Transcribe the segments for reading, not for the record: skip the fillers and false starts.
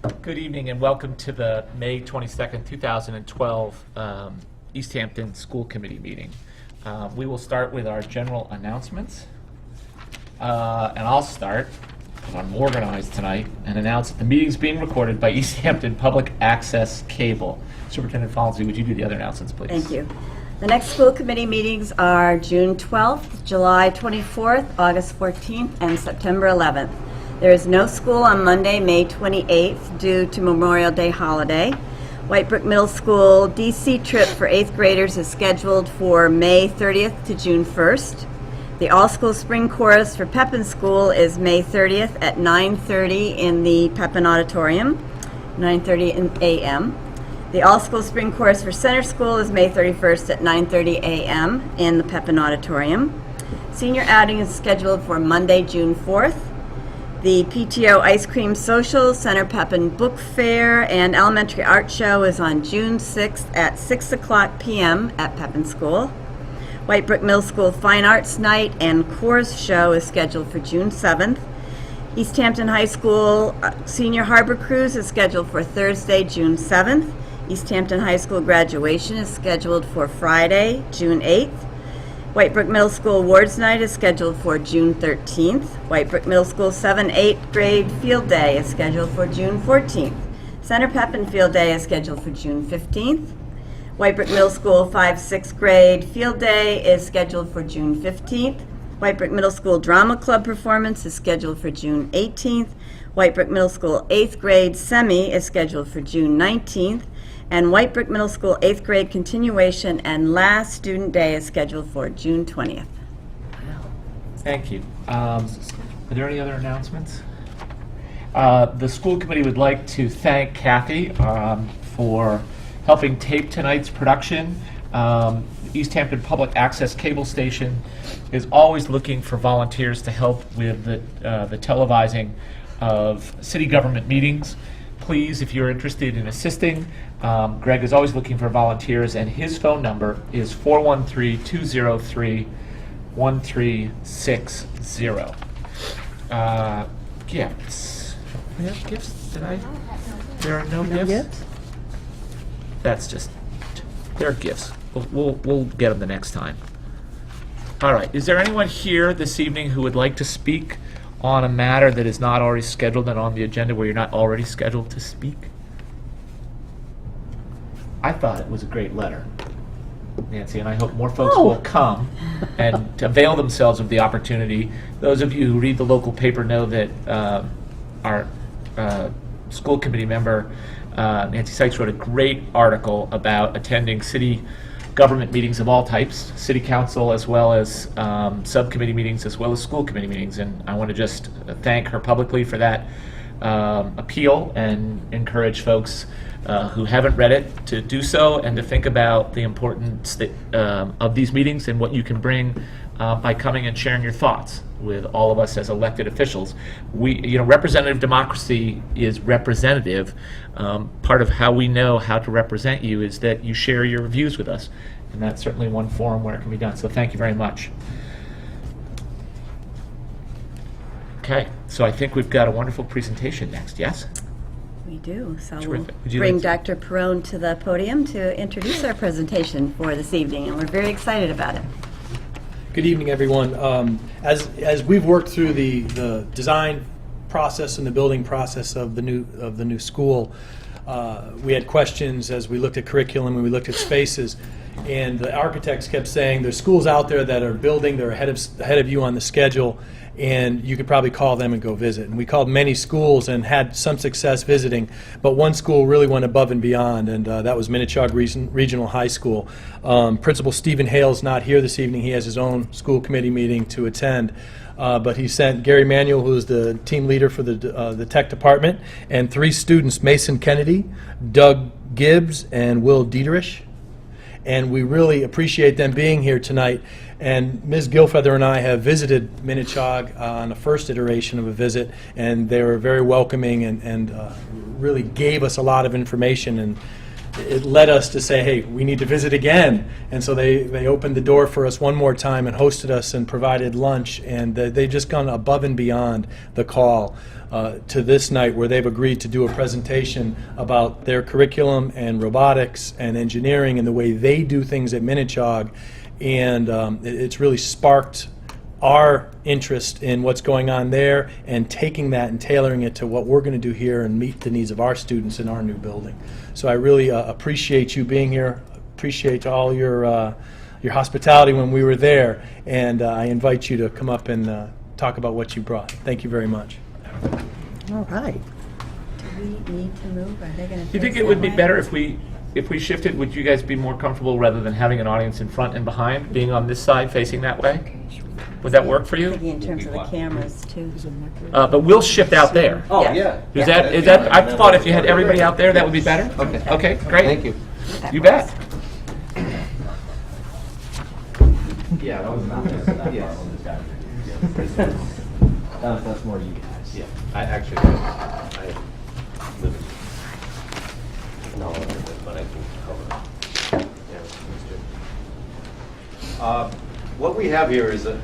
Good evening and welcome to the May 22nd, 2012 Easthampton School Committee meeting. We will start with our general announcements. And I'll start, because I'm organized tonight, and announce that the meeting is being recorded by Easthampton Public Access Cable. Superintendent Folsey, would you do the other announcements, please? Thank you. The next school committee meetings are June 12th, July 24th, August 14th, and September 11th. There is no school on Monday, May 28th, due to Memorial Day holiday. Whitebrook Middle School DC trip for 8th graders is scheduled for May 30th to June 1st. The all-school spring chorus for Pepin School is May 30th at 9:30 in the Pepin Auditorium, 9:30 a.m. The all-school spring chorus for Center School is May 31st at 9:30 a.m. in the Pepin Auditorium. Senior outing is scheduled for Monday, June 4th. The PTO Ice Cream Social, Center Pepin Book Fair, and Elementary Art Show is on June 6th at 6 o'clock p.m. at Pepin School. Whitebrook Middle School Fine Arts Night and Chorus Show is scheduled for June 7th. Easthampton High School Senior Harbor Cruise is scheduled for Thursday, June 7th. Easthampton High School graduation is scheduled for Friday, June 8th. Whitebrook Middle School Awards Night is scheduled for June 13th. Whitebrook Middle School 7-8 grade Field Day is scheduled for June 14th. Center Pepin Field Day is scheduled for June 15th. Whitebrook Middle School 5-6 grade Field Day is scheduled for June 15th. Whitebrook Middle School Drama Club performance is scheduled for June 18th. Whitebrook Middle School 8th grade Semi is scheduled for June 19th. And Whitebrook Middle School 8th grade continuation and last student day is scheduled for June 20th. Thank you. Are there any other announcements? The school committee would like to thank Kathy for helping tape tonight's production. Easthampton Public Access Cable Station is always looking for volunteers to help with the televising of city government meetings. Please, if you're interested in assisting, Greg is always looking for volunteers, and his phone number is 413-203-1360. Gifts. We have gifts tonight? There are no gifts? That's just, they're gifts. We'll get them the next time. All right. Is there anyone here this evening who would like to speak on a matter that is not already scheduled and on the agenda where you're not already scheduled to speak? I thought it was a great letter, Nancy, and I hope more folks will come and avail themselves of the opportunity. Those of you who read the local paper know that our school committee member, Nancy Sykes, wrote a great article about attending city government meetings of all types, city council as well as subcommittee meetings as well as school committee meetings, and I want to just thank her publicly for that appeal and encourage folks who haven't read it to do so and to think about the importance that, of these meetings and what you can bring by coming and sharing your thoughts with all of us as elected officials. Representative democracy is representative. Part of how we know how to represent you is that you share your views with us, and that's certainly one forum where it can be done. So thank you very much. Okay, so I think we've got a wonderful presentation next, yes? We do. So Terrific. we'll bring Dr. Perrone to the podium to introduce our presentation for this evening, and we're very excited about it. Good evening, everyone. As we've worked through the design process and the building process of the new school, we had questions as we looked at curriculum and we looked at spaces, and the architects kept saying there's schools out there that are building, they're ahead of you on the schedule, and you could probably call them and go visit. And we called many schools and had some success visiting, but one school really went above and beyond, and that was Minnechaug Regional High School. Principal Stephen Hale's not here this evening. He has his own school committee meeting to attend. But he sent Gary Manuel, who is the team leader for the tech department, and 3 students, Mason Kennedy, Doug Gibbs, and Will Dieterich. And we really appreciate them being here tonight. And Ms. Gilfeather and I have visited Minnechaug on the first iteration of a visit, and they were very welcoming and really gave us a lot of information. And it led us to say, hey, we need to visit again. And so they opened the door for us one more time and hosted us and provided lunch. And they've just gone above and beyond the call to this night, where they've agreed to do a presentation about their curriculum and robotics and engineering and the way they do things at Minichog. And it's really sparked our interest in what's going on there and taking that and tailoring it to what we're going to do here and meet the needs of our students in our new building. So I really appreciate you being here, appreciate all your hospitality when we were there, and I invite you to come up and talk about what you brought. Thank you very much. All right. Do we need to move? Are they going to? Do you think it would be better if we shifted? Would you guys be more comfortable rather than having an audience in front and behind, being on this side facing that way? Would that work for you? Thinking in terms of the cameras too. But we'll shift out there. Oh, Yeah. yeah. Is that? I thought if you had everybody out there, that would be better. Okay. Okay, great. Thank you. You bet. Yeah, that was not. Yes. That's more you guys. Yeah, I actually, I live in, no, but I can cover. Yeah, that's good. What we have here is a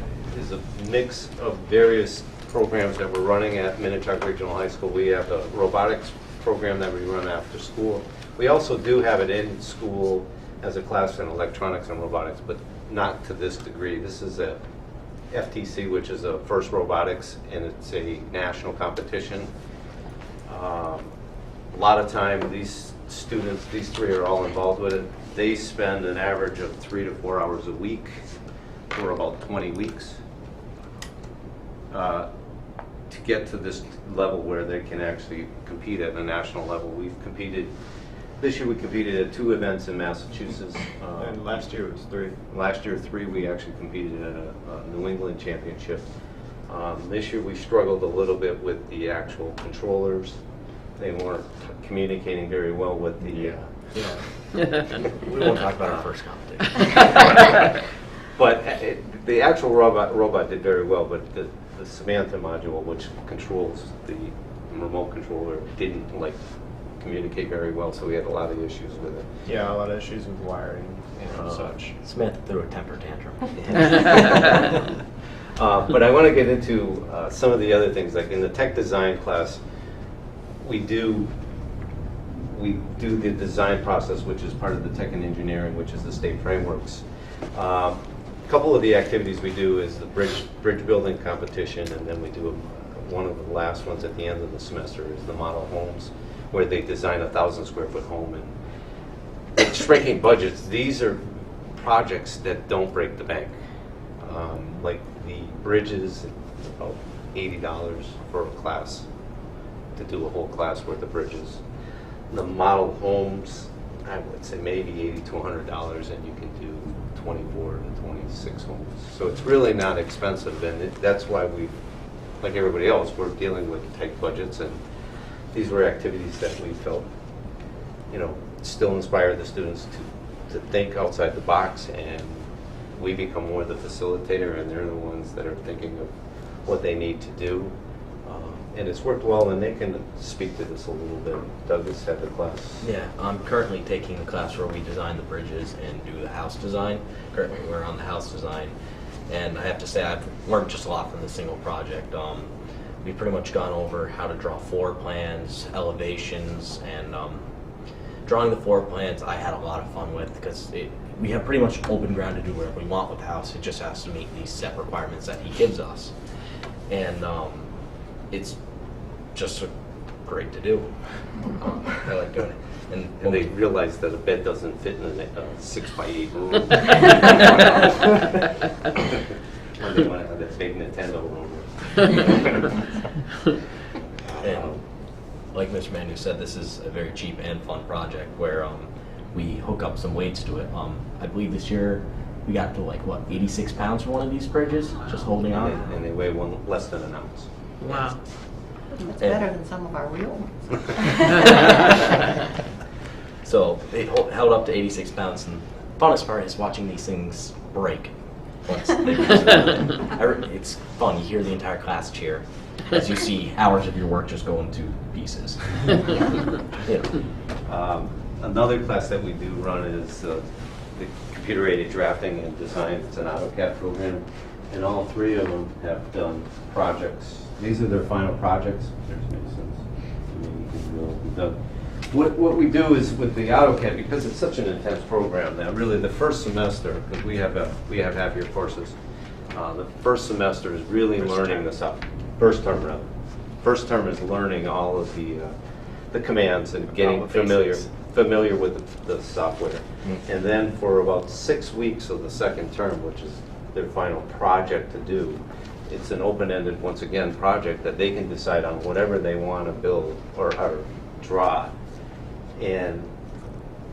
mix of various programs that we're running at Minichog Regional High School. We have a robotics program that we run after school. We also do have it in school as a class in electronics and robotics, but not to this degree. This is a FTC, which is a FIRST Robotics, and it's a national competition. A lot of time, these students, these three are all involved with it. They spend an average of 3 to 4 hours a week for about 20 weeks to get to this level where they can actually compete at a national level. We've competed. This year we competed at 2 events in Massachusetts. And last year it was 3. Last year 3, we actually competed at a New England championship. This year we struggled a little bit with the actual controllers. They weren't communicating very well with the... We won't talk about our first competition. But the actual robot did very well, but the Samantha module, which controls the remote controller, didn't communicate very well, so we had a lot of issues with it. Yeah, a lot of issues with wiring and such. Samantha threw a temper tantrum. But I want to get into some of the other things. Like in the tech design class, we do the design process, which is part of the tech and engineering, which is the state frameworks. A couple of the activities we do is the bridge building competition, and then we do one of the last ones at the end of the semester is the model homes, where they design a 1,000-square-foot home. And it's shrinking budgets. These are projects that don't break the bank. Like the bridges, it's about $80 for a class to do a whole class worth of bridges. The model homes, I would say maybe $80 to $100, and you can do 24 to 26 homes. So it's really not expensive, and that's why we, like everybody else, we're dealing with tight budgets, and these were activities that we felt, still inspire the students to think outside the box, and we become more the facilitator, and they're the ones that are thinking of what they need to do. And it's worked well, and they can speak to this a little bit. Doug has had the class. Yeah, I'm currently taking the class where we design the bridges and do the house design. Currently we're on the house design, and I have to say I've learned just a lot from this single project. We've pretty much gone over how to draw floor plans, elevations, and drawing the floor plans I had a lot of fun with, because we have pretty much open ground to do whatever we want with the house. It just has to meet these set requirements that he gives us. And it's just great to do. I like doing it. And they realize that a bed doesn't fit in a 6x8 room. When they want to have that big Nintendo room. And like Mr. Manu said, this is a very cheap and fun project where we hook up some weights to it. I believe this year we got to 86 pounds for one of these bridges, just holding on. And they weigh less than an ounce. Wow. It's better than some of our real ones. So they held up to 86 pounds, and the funnest part is watching these things break. Once they it's fun. You hear the entire class cheer as you see hours of your work just go into pieces. Another class that we do run is the computer-aided drafting and design. It's an AutoCAD program, and all three of them have done projects. These are their final projects. There's Mason's. I mean, you can go and done. What we do is with the AutoCAD, because it's such an intense program, that really the first semester, because we have half-year courses, the first semester is really learning this up. First term, rather. First term is learning all of the commands and getting familiar with the software. And then for about 6 weeks of the second term, which is their final project to do, it's an open-ended, once again, project that they can decide on whatever they want to build or draw. And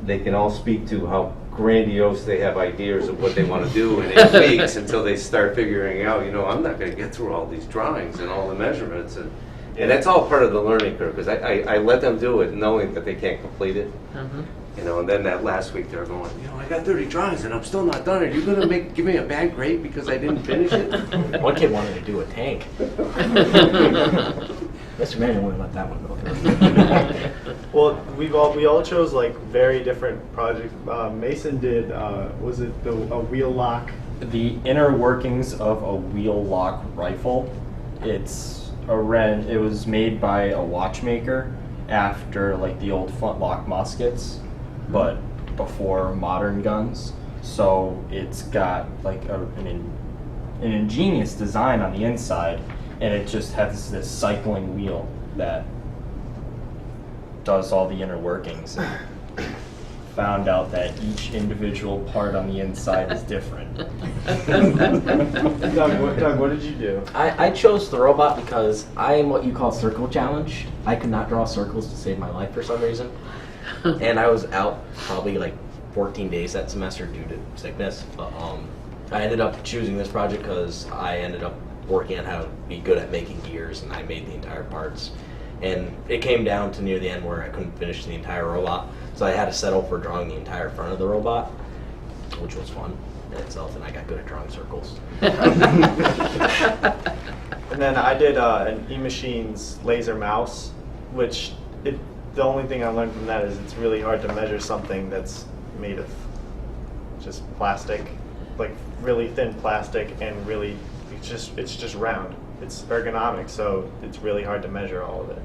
they can all speak to how grandiose they have ideas of what they want to do in 8 weeks until they start figuring out, I'm not going to get through all these drawings and all the measurements. And that's all part of the learning curve, because I let them do it knowing that they can't complete it. And then that last week they're going, I got 30 drawings and I'm still not done. Are you going to give me a bad grade because I didn't finish it? One kid wanted to do a tank. Mr. Manning wouldn't let that one go. Well, we all chose like very different projects. Mason did, was it a wheel lock? The inner workings of a wheel lock rifle. It's it was made by a watchmaker after like the old flintlock muskets, but before modern guns. So it's got like an ingenious design on the inside, and it just has this cycling wheel that does all the inner workings. Found out that each individual part on the inside is different. Doug, what did you do? I chose the robot because I am what you call circle challenge. I could not draw circles to save my life for some reason. And I was out probably like 14 days that semester due to sickness. But I ended up choosing this project because I ended up working on how to be good at making gears, and I made the entire parts. And it came down to near the end where I couldn't finish the entire robot, so I had to settle for drawing the entire front of the robot, which was fun in itself, and I got good at drawing circles. And then I did an E-Machines laser mouse, which the only thing I learned from that is it's really hard to measure something that's made of just plastic, like really thin plastic, and really it's just round. It's ergonomic, so it's really hard to measure all of it.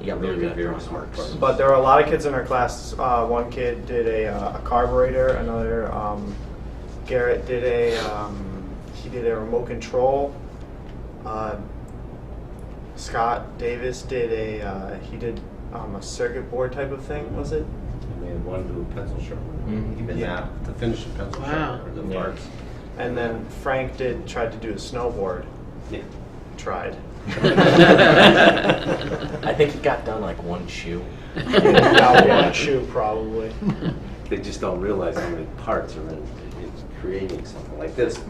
You got really good at drawing smart parts. But there were a lot of kids in our class. One kid did a carburetor. Another Garrett did he did a remote control. Scott Davis did a circuit board type of thing. Was it? And they had one do a pencil sharpener. Even Yeah. that, to finish the pencil sharpener, the parts. And then Frank tried to do a snowboard. Yeah. Tried. I think he got done like one shoe. Not one shoe, probably. They just don't realize how many parts are in creating something like this.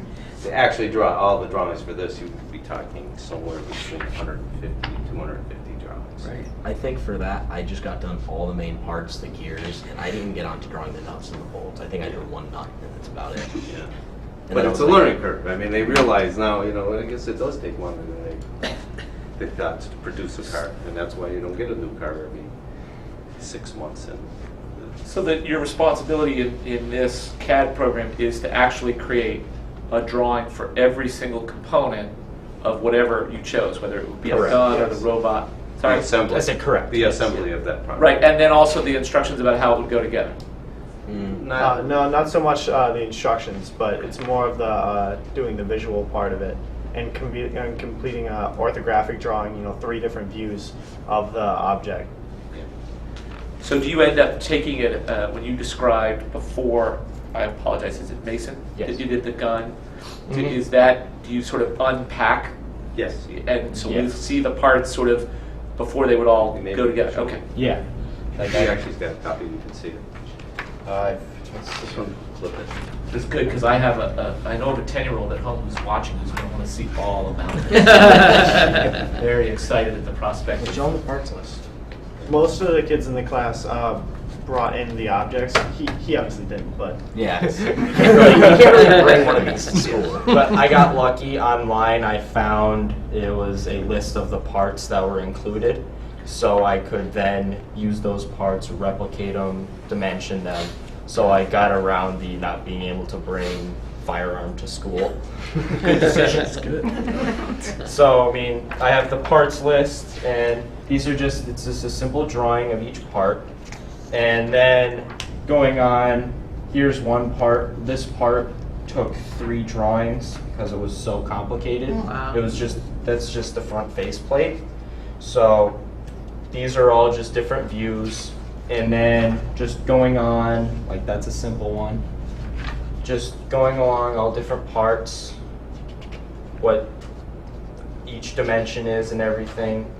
To actually draw all the drawings for this, you would be talking somewhere between 150 and 250 drawings. Right. I think for that, I just got done all the main parts, the gears, and I didn't even get on to drawing the nuts and the bolts. I think I did one nut, and that's about it. Yeah. And But then it's I a was like, learning curve. I mean, they realize now, I guess it does take longer than they thought to produce a car. And that's why you don't get a new car every 6 months. So that your responsibility in this CAD program is to actually create a drawing for every single component of whatever you chose, whether it would be a Correct, gun or yes. the robot. The Sorry. assembly. I said correct. The assembly of that product. Right, and then also the instructions about how it would go together. No, not so much the instructions, but it's more of the doing the visual part of it and completing an orthographic drawing. 3 different views of the object. So do you end up taking it, when you described before, I apologize, is it Mason? Yes. That you did the gun? Mm-hmm. Do you sort of unpack? Yes. And so we Yes. see the parts sort of before they would all We made go it together? visual. Okay. Yeah. He actually's got a copy, you can see it. This one, flip it. It's good, because I have I know of a 10-year-old at home who's watching who's going to want to see all about it. Very excited at the prospect. Show them the parts list. Most of the kids in the class brought in the objects. He obviously didn't, but Yeah, you can't really bring one of these to school. But I got lucky online. I found it was a list of the parts that were included, so I could then use those parts, replicate them, dimension them. So I got around the not being able to bring firearm to school. Good decisions. Good. So, I mean, I have the parts list, and it's just a simple drawing of each part. And then going on, here's one part. This part took 3 drawings because it was so complicated. Wow. That's just the front faceplate. So these are all just different views. And then just going on, like that's a simple one. Just going along all different parts, what each dimension is and everything.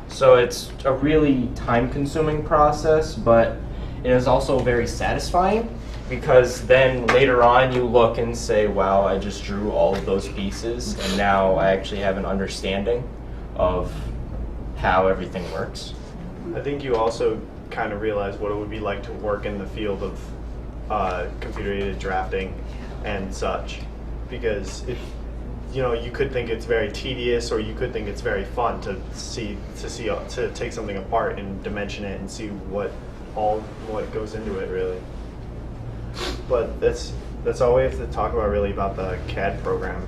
So it's a really time-consuming process, but it is also very satisfying because then later on you look and say, wow, I just drew all of those pieces and now I actually have an understanding of how everything works. I think you also kind of realize what it would be like to work in the field of computer-aided drafting and such, because you could think it's very tedious, or you could think it's very fun to take something apart and dimension it and see what goes into it really. But that's all we have to talk about really about the CAD program.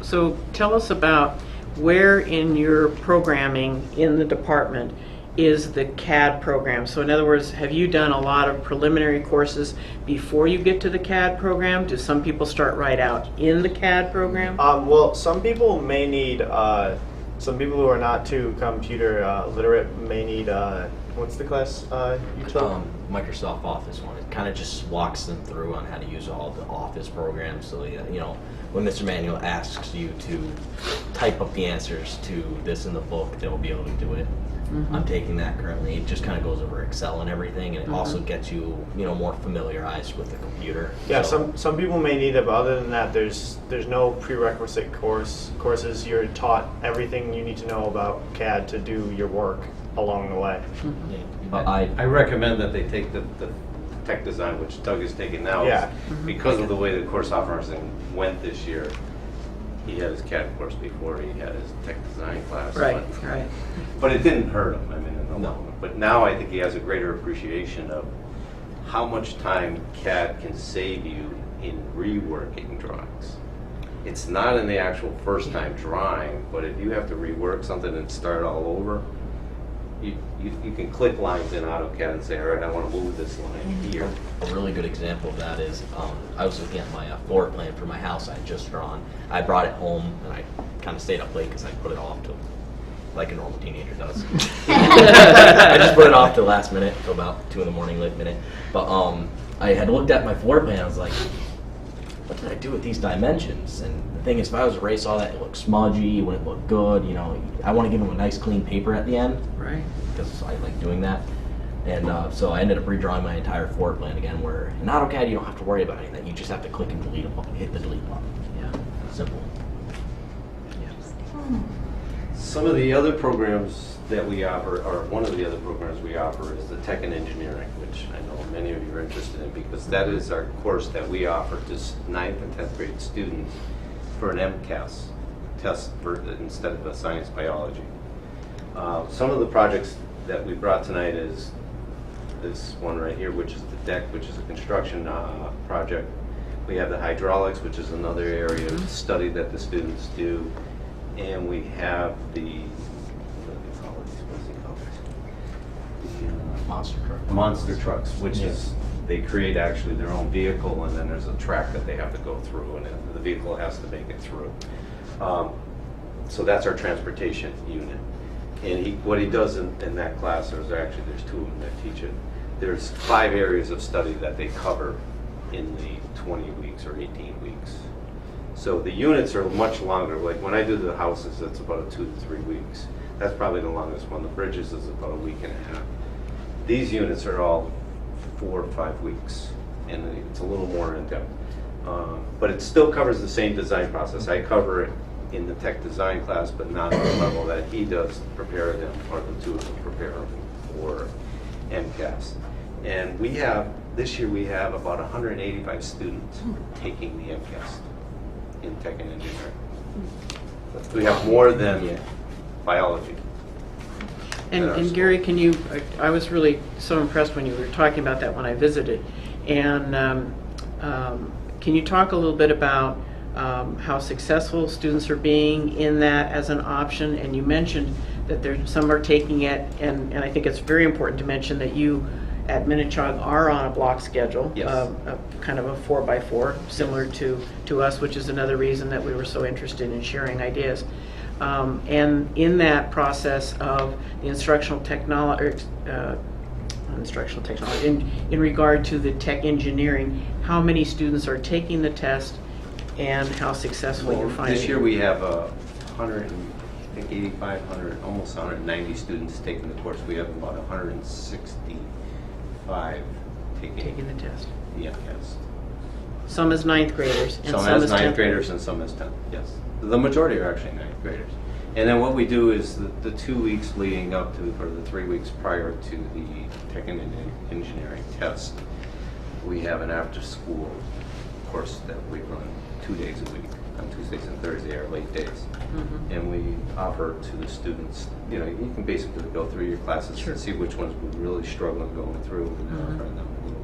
So tell us about where in your programming in the department is the CAD program. So in other words, have you done a lot of preliminary courses before you get to the CAD program? Do some people start right out in the CAD program? Well, some people may need, some people who are not too computer literate may need, what's the class you took? Microsoft Office one. It kind of just walks them through on how to use all the Office programs. So when Mr. Manuel asks you to type up the answers to this in the book, they'll be able to do it. I'm taking that currently. It just kind of goes over Excel and everything, and it also gets you, more familiarized with the computer. Yeah, So- some people may need it, but other than that, there's no prerequisite courses. You're taught everything you need to know about CAD to do your work along the way. Yeah. But I recommend that they take the tech design, which Doug is taking now. Yeah. Because of the way the course offering went this year, he had his CAD course before he had his tech design class. Right. But it didn't hurt him, I mean, in the long run. But now I think he has a greater appreciation of how much time CAD can save you in reworking drawings. It's not in the actual first time drawing, but if you have to rework something and start all over, you can click lines in AutoCAD and say, all right, I want to move this line here. A really good example of that is I was looking at my floor plan for my house I had just drawn. I brought it home and I kind of stayed up late because I put it off to, like a normal teenager does. I just put it off to the last minute, till about 2 in the morning, late minute. But I had looked at my floor plan. I was like, what did I do with these dimensions? And the thing is, if I was to erase all that, it looked smudgy, it wouldn't look good. I want to give them a nice clean paper at the end. Right. Because I like doing that. And so I ended up redrawing my entire floor plan again, where in AutoCAD you don't have to worry about anything. You just have to click and delete a button, hit the delete button. Yeah. Simple. Some of the other programs that we offer, or one of the other programs we offer, is the Tech and Engineering, which I know many of you are interested in, because that is our course that we offer to 9th and 10th grade students for an MCAS test instead of a science biology. Some of the projects that we brought tonight is this one right here, which is the deck, which is a construction project. We have the hydraulics, which is another area of study that the students do. And we have the, what do they call it? The Monster truck. monster trucks, which is, they create actually their own vehicle, and then there's a track that they have to go through, and the vehicle has to make it through. So that's our transportation unit. And what he does in that class, there's 2 of them that teach it. There's 5 areas of study that they cover in the 20 weeks or 18 weeks. So the units are much longer. Like when I do the houses, it's about 2 to 3 weeks. That's probably the longest one. The bridges is about a week and a half. These units are all 4 to 5 weeks, and it's a little more in depth. But it still covers the same design process. I cover it in the tech design class, but not at the level that he does prepare them, or the 2 of them prepare them for MCAS. And this year we have about 185 students taking the MCAS in tech and engineering. We have more than biology. And, at our and school. Gary, I was really so impressed when you were talking about that when I visited. And can you talk a little bit about how successful students are being in that as an option? And you mentioned that some are taking it, and I think it's very important to mention that you at Minnetonka are on a block schedule. Yes. Kind of a 4x4, similar to us, which is another reason that we were so interested in sharing ideas. And in that process of the instructional technology, in regard to the tech engineering, how many students are taking the test and how successful you're finding This year it? we have 8,500, almost 190 students taking the course. We have about 165 Taking the test. Yeah, yes. Some as ninth graders and Some some as as 9th 10th graders and some as 10th, yes. The majority are actually 9th graders. And then what we do is the 2 weeks leading up to, or the 3 weeks prior to the tech and engineering test, we have an after-school course that we run 2 days a week. On Tuesdays and Thursdays are late days. And we offer to the students, you can basically go through your classes and see which ones we're really struggling going through and then offer them a little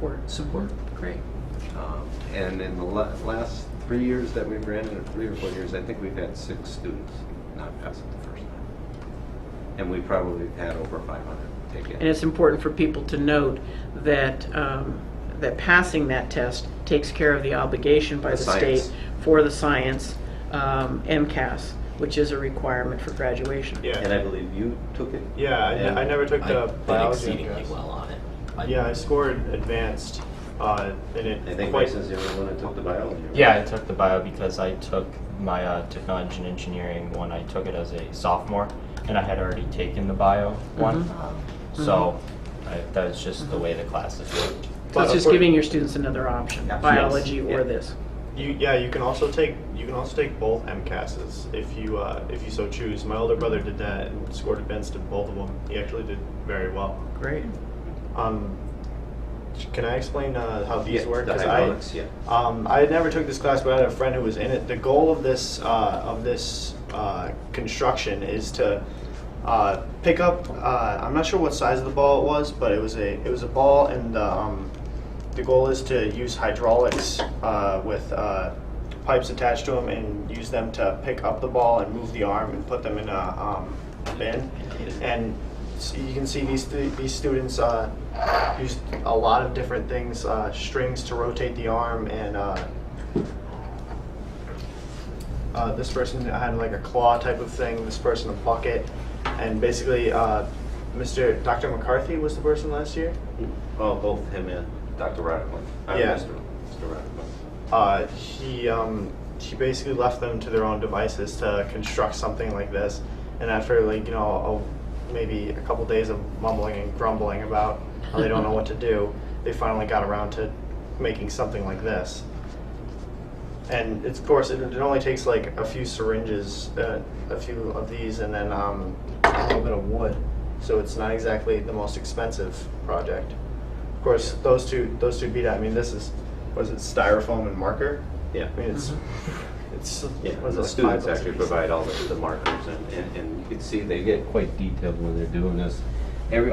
more support. Great. And in the last 3 years that we've ran it, or 3 or 4 years, I think we've had 6 students not pass it the first time. And we probably had over 500 take it. And it's important for people to note that that passing that test takes care of the obligation by The the science. state for the science MCAS, which is a requirement for graduation. Yeah. And I believe you took it? Yeah, And I never took I the did biology. exceedingly MCAS. well on it. Yeah, I scored advanced in it. I think quite- Mason's the only one that took the biology. right? Yeah, I took the bio because I took my technology and engineering one. I took it as a sophomore, and I had already taken the bio one. So that was just the way the classes worked. So it's just giving your students another option, Yes. biology or Yeah. this. You can also take both MCASs if you so choose. My older brother did that and scored advanced in both of them. He actually did very well. Great. Can I explain how these Yeah, work? the 'Cause hydraulics, yeah. I had never took this class, but I had a friend who was in it. The goal of this construction is to pick up. I'm not sure what size of the ball it was, but it was a ball, and the goal is to use hydraulics with pipes attached to them and use them to pick up the ball and move the arm and put them in a bin. And so you can see these students used a lot of different things, strings to rotate the arm, and this person had like a claw type of thing, this person a bucket, and basically Dr. McCarthy was the person last year. Well, both him and Dr. Radcliffe. Yeah. Mr. Radcliffe. He basically left them to their own devices to construct something like this, and after maybe a couple days of mumbling and grumbling about how they don't know what to do, they finally got around to making something like this. And of course, it only takes like a few syringes, a few of these, and then a little bit of wood. So it's not exactly the most expensive project. Of course, those two beat out. I mean, this is, was it styrofoam and marker? Yeah. I mean, it's Yeah, what is it, the like students $5 actually a piece? provide all the markers, and you can see they get quite detailed when they're doing this.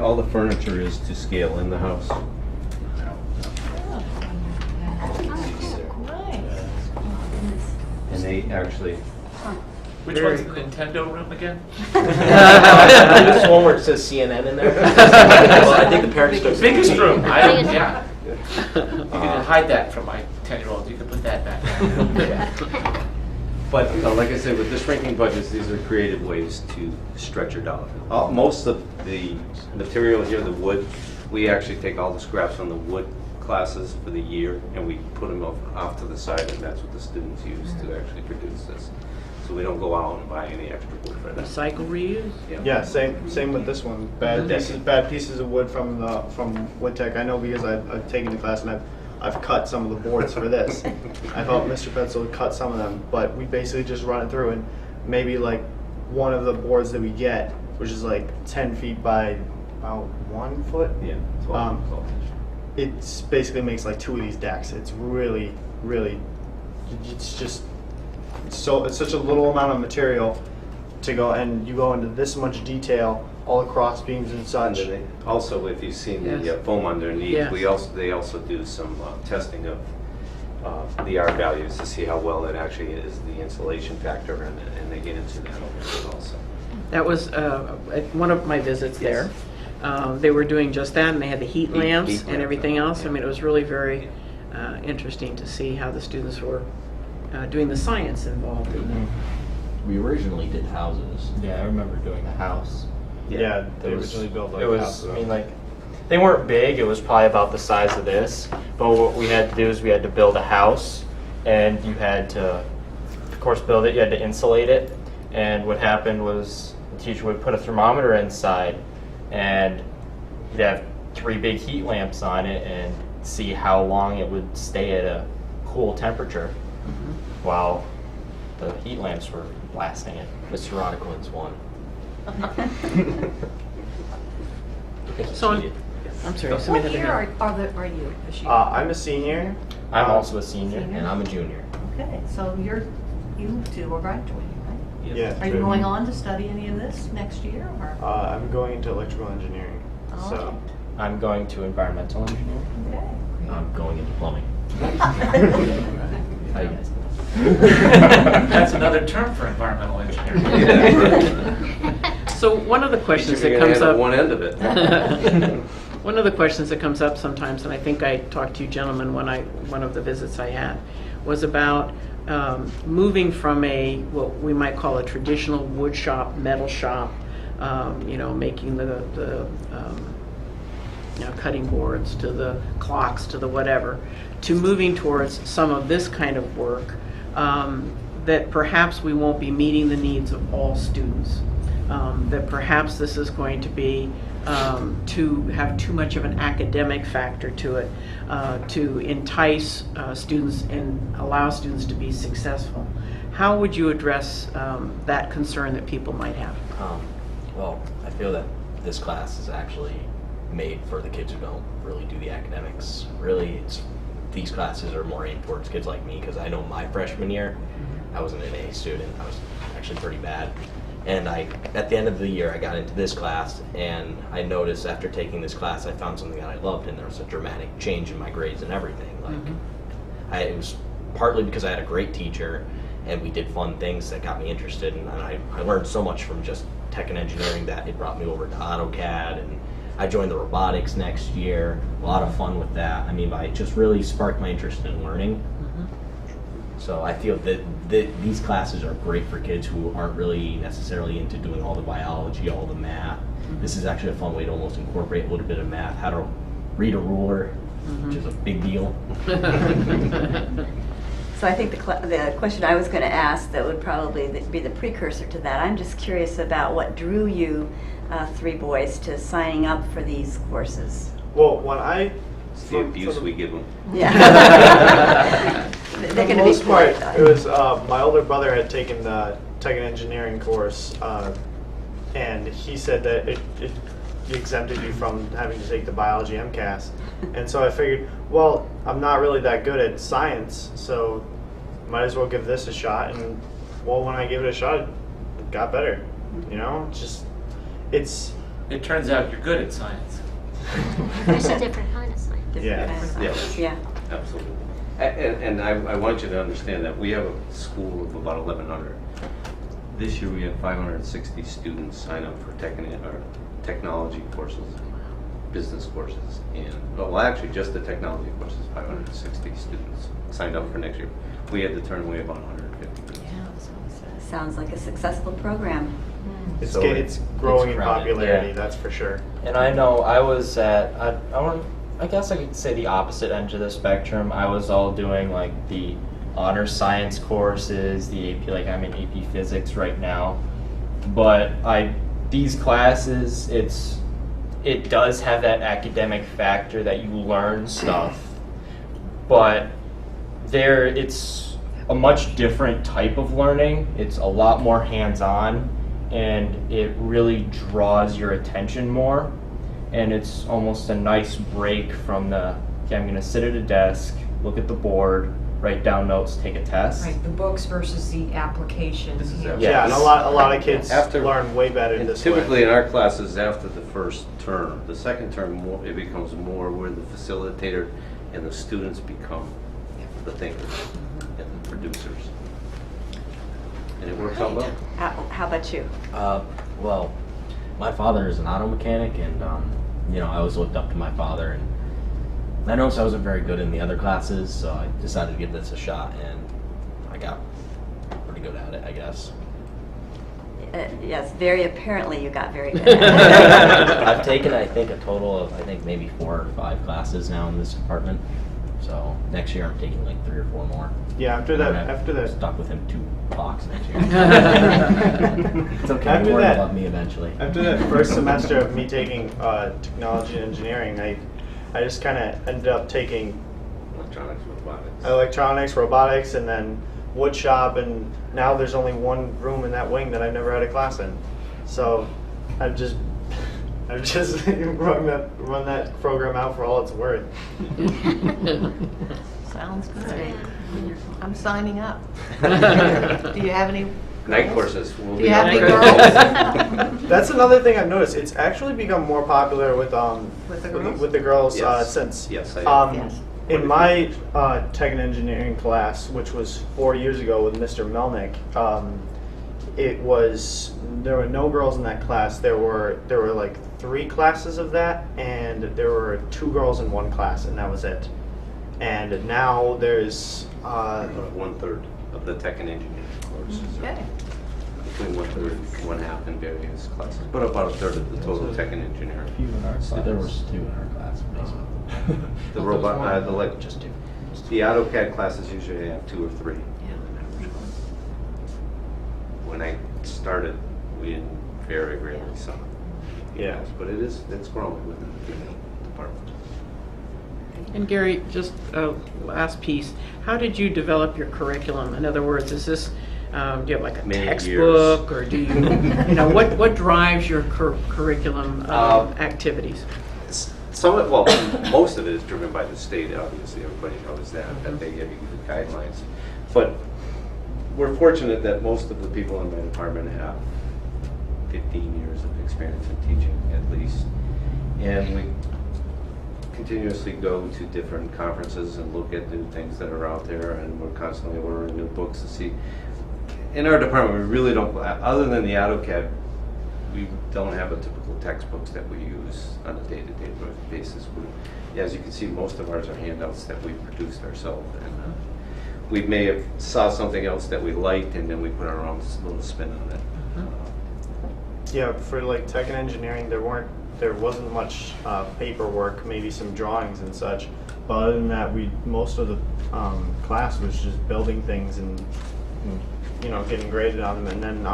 All the furniture is to scale in the house. And they actually, Which one's the Nintendo room again? This one where it says CNN in there. Well, I think the parents took. Biggest room. Yeah. You can hide that from my 10-year-old. You can put that back. but like I said, with the shrinking budgets, these are creative ways to stretch your dollar. Most of the material here, the wood, we actually take all the scraps from the wood classes for the year, and we put them off to the side, and that's what the students use to actually produce this. So we don't go out and buy any extra wood for that. Recycle, reuse? Yeah, same with this one. Bad pieces of wood from Woodtech. I know because I've taken the class and I've cut some of the boards for this. I thought Mr. Petzl would cut some of them, but we basically just run it through, and maybe like one of the boards that we get, which is like 10 feet by about 1 foot. Yeah. 12. It basically makes like 2 of these decks. It's really, it's just it's such a little amount of material to go, and you go into this much detail all across beams and And such. then also, if you've seen the Yes. foam underneath, Yes. they also do some testing of the R values to see how well it actually is, the insulation factor, and they get into that also. That was at one of my visits there. They were doing just that, and they had the heat Heat lamps lamps, and everything else. I yeah. mean, it was really very interesting to see how the students were doing the science involved in it. We originally did houses. Yeah, I remember doing the house. Yeah, they It was- originally built like it was, houses. I mean, like, they weren't big. It was probably about the size of this. But what we had to do is we had to build a house, and you had to, of course, build it. You had to insulate it. And what happened was the teacher would put a thermometer inside, and you'd have 3 big heat lamps on it, and see how long it would stay at a cool temperature, while the heat lamps were blasting it. Mr. Roddicklin's one. So I'm sorry, somebody What had their year hand. are you this year? I'm a senior. I'm also a senior. And I'm a junior. Okay, so you two are graduating, right? Yeah. Are you going on to study any of this next year, or? I'm going into electrical engineering. Oh, So, I'm going to environmental engineering. Okay. I'm going into plumbing. How you guys That's another term for environmental engineering. So one of the questions You're that gonna comes handle up. one end of it. One of the questions that comes up sometimes, and I think I talked to you gentlemen one of the visits I had, was about moving from what we might call a traditional wood shop, metal shop, making the cutting boards to the clocks to the whatever, to moving towards some of this kind of work that perhaps we won't be meeting the needs of all students. That perhaps this is going to be to have too much of an academic factor to it, to entice students and allow students to be successful. How would you address that concern that people might have? Well, I feel that this class is actually made for the kids who don't really do the academics. Really, these classes are more aimed towards kids like me, because I know my freshman year, I wasn't an A student. I was actually pretty bad. And at the end of the year, I got into this class, and I noticed after taking this class, I found something that I loved, and there was a dramatic change in my grades and everything. It was partly because I had a great teacher, and we did fun things that got me interested, and I learned so much from just tech and engineering that it brought me over to AutoCAD, and I joined the robotics next year. A lot of fun with that. I mean, it just really sparked my interest in learning. So I feel that these classes are great for kids who aren't really necessarily into doing all the biology, all the math. This is actually a fun way to almost incorporate a little bit of math, how to read a ruler, which is a big deal. So I think the question I was going to ask that would probably be the precursor to that, I'm just curious about what drew you 3 boys to signing up for these courses. well, when I It's the abuse we give them. Yeah. They're For going the to be most part, bored. it was my older brother had taken the tech and engineering course, and he said that it exempted you from having to take the biology MCAS. And so I figured, well, I'm not really that good at science, so might as well give this a shot. And well, when I gave it a shot, it got better. It turns out you're good at science. There's a different kind of science. Yeah. Yeah. Absolutely. And I want you to understand that we have a school of about 1,100. This year we had 560 students sign up for technology courses, business courses, and well, actually just the technology courses, 560 students signed up for next year. We had to turn away about 150 students. Sounds like a successful program. It's So it's growing in crowded. popularity, Yeah. that's for sure. And I know I was at, I guess I could say the opposite end of the spectrum. I was all doing like the honor science courses, the AP, like I'm in AP physics right now. But these classes, it does have that academic factor that you learn stuff, but it's a much different type of learning. It's a lot more hands-on, and it really draws your attention more. And it's almost a nice break from okay, I'm gonna sit at a desk, look at the board, write down notes, take a test. Right, the books versus the application. This is here. our- Yeah. Yeah, and a lot of kids After- learn way better And this typically way. in our classes, after the first term, the second term, it becomes more where the facilitator and the students become the thinkers and the producers. And it works out well. How about you? Well, my father is an auto mechanic, and you know, I always looked up to my father, and I noticed I wasn't very good in the other classes, so I decided to give this a shot, and I got pretty good at it, I guess. Yes, very apparently you got very good. I've taken, I think, a total of, maybe 4 or 5 classes now in this department. So next year I'm taking like 3 or 4 more. Yeah, after And that, I'm after that, stuck with him 2 blocks next year. It's okay. After You'll that- love me eventually. after that first semester of me taking technology and engineering, I just kind of ended up taking Electronics, robotics. electronics, robotics, and then wood shop, and now there's only one room in that wing that I've never had a class in. So I've just run that program out for all it's worth. Sounds good. Yeah. I'm signing up. Do you have any? Night girls? courses will Do be you have any offered. girls? That's another thing I've noticed. It's actually become more popular with With the girls? with the girls Yes. since Yes, I Yes. in my tech and engineering class, which was 4 years ago with Mr. Melnick, there were no girls in that class. There were like 3 classes of that, and there were 2 girls in one class, and that was it. And now there's About 1/3 of the tech and engineering courses. are Okay. Between 1/3 and 1/2 in various classes, but about 1/3 of the total tech and engineering. There was 2 in our class, basically. The robot, Just 2. the AutoCAD classes usually have 2 or 3. When I started, we didn't very rarely saw it. Yeah. But it's growing within the department. And Gary, just a last piece, how did you develop your curriculum? In other words, is this, do you have like a Many textbook, or do you, what drives your curriculum activities? Some of, well, most of it is driven by the state, obviously, everybody knows that they give you the guidelines. But we're fortunate that most of the people in my department have 15 years of experience in teaching, at least. And we continuously go to different conferences and look at new things that are out there, and we're constantly ordering new books to see. In our department, we really don't, other than the AutoCAD, we don't have a typical textbooks that we use on a day-to-day basis. As you can see, most of ours are handouts that we produced ourselves, and we may have saw something else that we liked, and then we put our own little spin on it. Yeah, for like tech and engineering, there wasn't much paperwork, maybe some drawings and such. But other than that, most of the class was just building things and getting graded on them. And then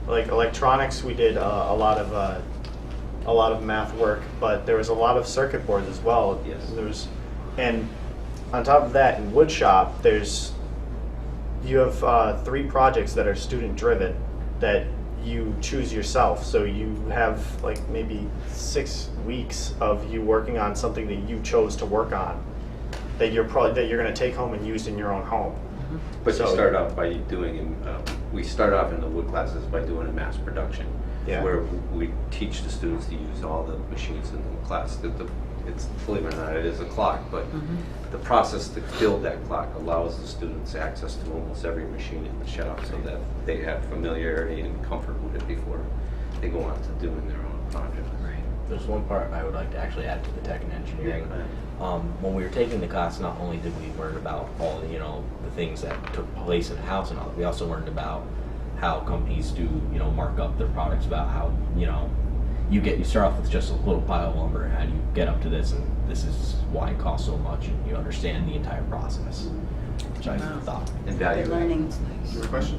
like electronics, we did a lot of math work, but there was a lot of circuit boards as well. Yes. And on top of that, in wood shop, you have 3 projects that are student driven that you choose yourself. So you have like maybe 6 weeks of you working on something that you chose to work on, that you're going to take home and use in your own home. But So- you start off by doing, we start off in the wood classes by doing a mass production, Yeah. where we teach the students to use all the machines in the class. It's, believe it or not, it is a clock, but the process to build that clock allows the students access to almost every machine in the shop, so that they have familiarity and comfort with it before they go on to doing their own project. There's one part I would like to actually add to the tech and engineering. When we were taking the class, not only did we learn about all the things that took place in the house and all, we also learned about how companies do mark up their products, about how you start off with just a little pile of lumber, and how do you get up to this, and this is why it costs so much, and you understand the entire process, which I thought. And value. Learning. Your question?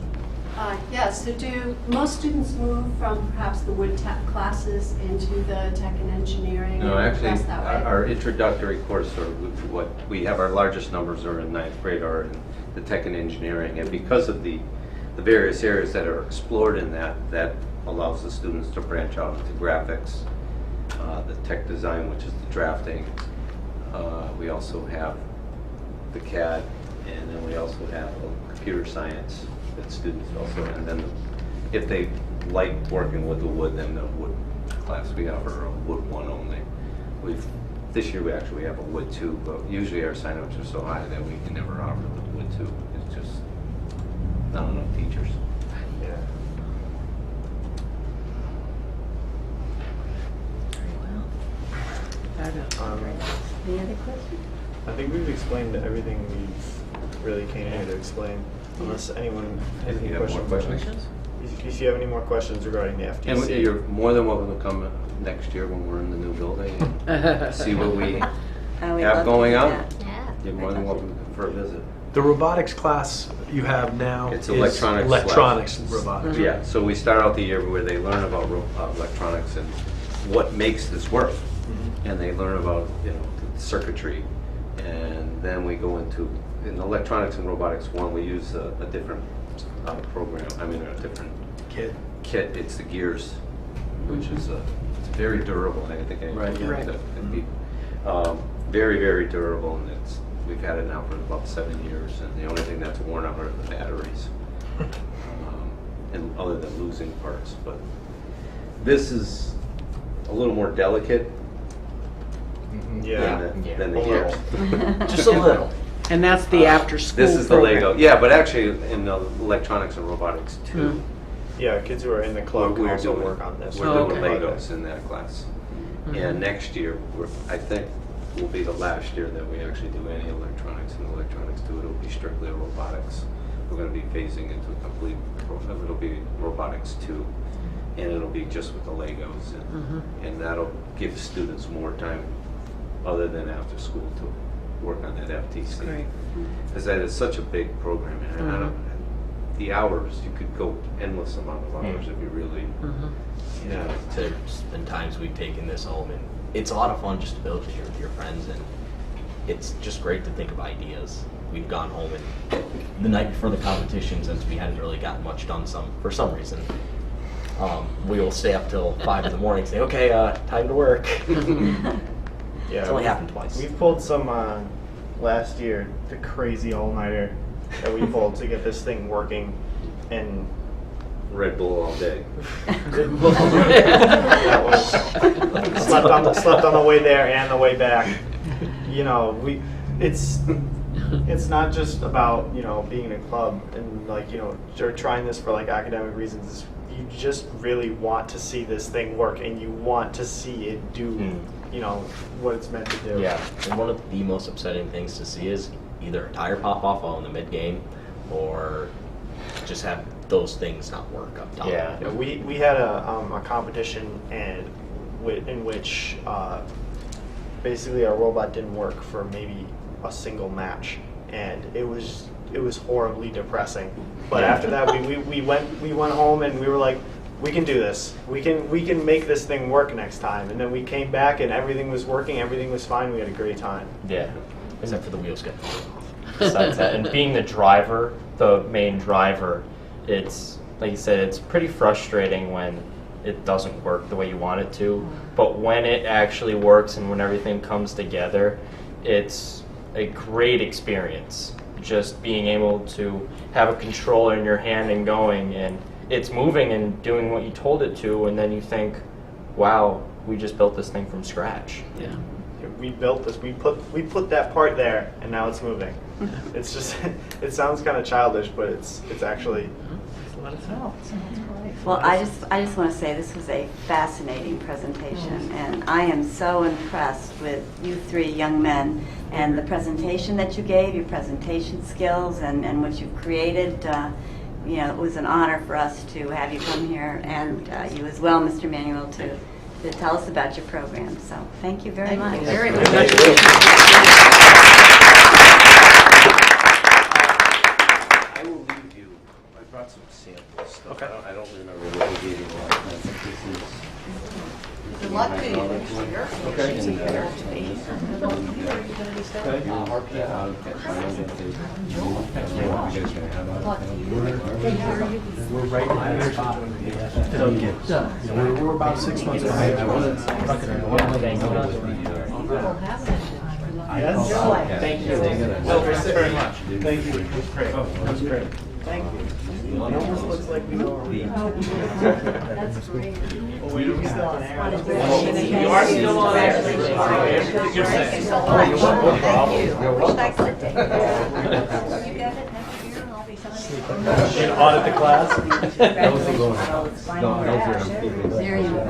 Yes, so do most students move from perhaps the wood tech classes into the tech and engineering? No, and actually, progress that way? our introductory course, or what we have, our largest numbers are in 9th grade, are in the tech and engineering, and because of the various areas that are explored in that allows the students to branch out into graphics, the tech design, which is the drafting. We also have the CAD, And then we also have a computer science that students also, and then if they like working with the wood, then the wood class, we offer a wood 1 only. This year we actually have a wood 2, but usually our sign-ups are so high that we can never offer the wood 2. It's just not enough teachers. Yeah. Any other questions? I think we've explained everything we really came here to explain. Unless anyone has If any you have more questions. If you have any more questions regarding the And FTC. you're more than welcome to come next year when we're in the new building and see what we We'd love have to going do on. that. Yeah. You're more than welcome for a visit. The robotics class you have now It's is electronics. electronics robotics. Yeah, so we start out the year where they learn about electronics and what makes this work. And they learn about, the circuitry. And then we go into, in electronics and robotics 1, we use a different program, a different Kid. kit. It's the gears, which is it's very durable. I think Right, yeah. that can be very, very durable, and we've had it now for about 7 years, and the only thing that's worn out are the batteries, and other than losing parts. But this is a little more delicate Yeah. than the A gears. little. Just a little. And that's the after-school This is the program. Lego. Yeah, but actually in the electronics and robotics too. Yeah, kids who are in the club can also work on this. We're Oh, doing okay. Legos in that class. And next year, I think, will be the last year that we actually do any electronics and electronics too. It'll be strictly robotics. We're going to be phasing into a complete, it'll be robotics too. And it'll be just with the Legos. And that'll give students more time other than after school to work on that FTC. Great. Because that is such a big program. And I don't, the hours, you could go endless amount of hours if you really, To spend times we've taken this home, and it's a lot of fun just to build with your friends, and it's just great to think of ideas. We've gone home, and the night before the competition, since we hadn't really gotten much done for some reason, we will stay up till 5 in the morning and say, okay, time to work. Yeah, It's only happened twice. We've pulled some last year, the crazy all-nighter that we pulled to get this thing working, and Red Bull all day. that was slept on the way there and the way back. It's not just about being in a club and or trying this for academic reasons. You just really want to see this thing work, and you want to see it do what it's meant to do. Yeah, and one of the most upsetting things to see is either a tire pop off while in the mid-game, or just have those things not work up top. Yeah. Yeah, we had a competition in which basically our robot didn't work for maybe a single match, and it was horribly depressing. But after that, we went home and we were like, we can do this. We can make this thing work next time. And then we came back and everything was working. Everything was fine. We had a great time. Yeah. Except for the wheels getting falling off. Besides that, and being the driver, the main driver, it's like you said, it's pretty frustrating when it doesn't work the way you want it to. But when it actually works and when everything comes together, it's a great experience. Just being able to have a controller in your hand and going, and it's moving and doing what you told it to, and then you think, wow, we just built this thing from scratch. Yeah. We built this. We put that part there, and now it's moving. It's just it sounds kind of childish, but it's actually. Let us know. Well, I just want to say this was a fascinating presentation, and I am so impressed with you three young men and the presentation that you gave, your presentation skills, and what you've created. It was an honor for us to have you come here, and you as well, Mr. Manuel, to tell us about your program. So thank you very much. Very much. I will leave you, I brought some sample stuff. Okay. I don't remember what we gave you last time. I think this is. Good luck to you next year. Okay. We're right in we're about 6 months behind. Yes. Thank you. Well, thanks very much. Thank you. Great. That was great. Thank you. It almost looks like we know our That's great. Well, we're still on air. You are still on air. You're saying. No problem. And audit the class. There you go.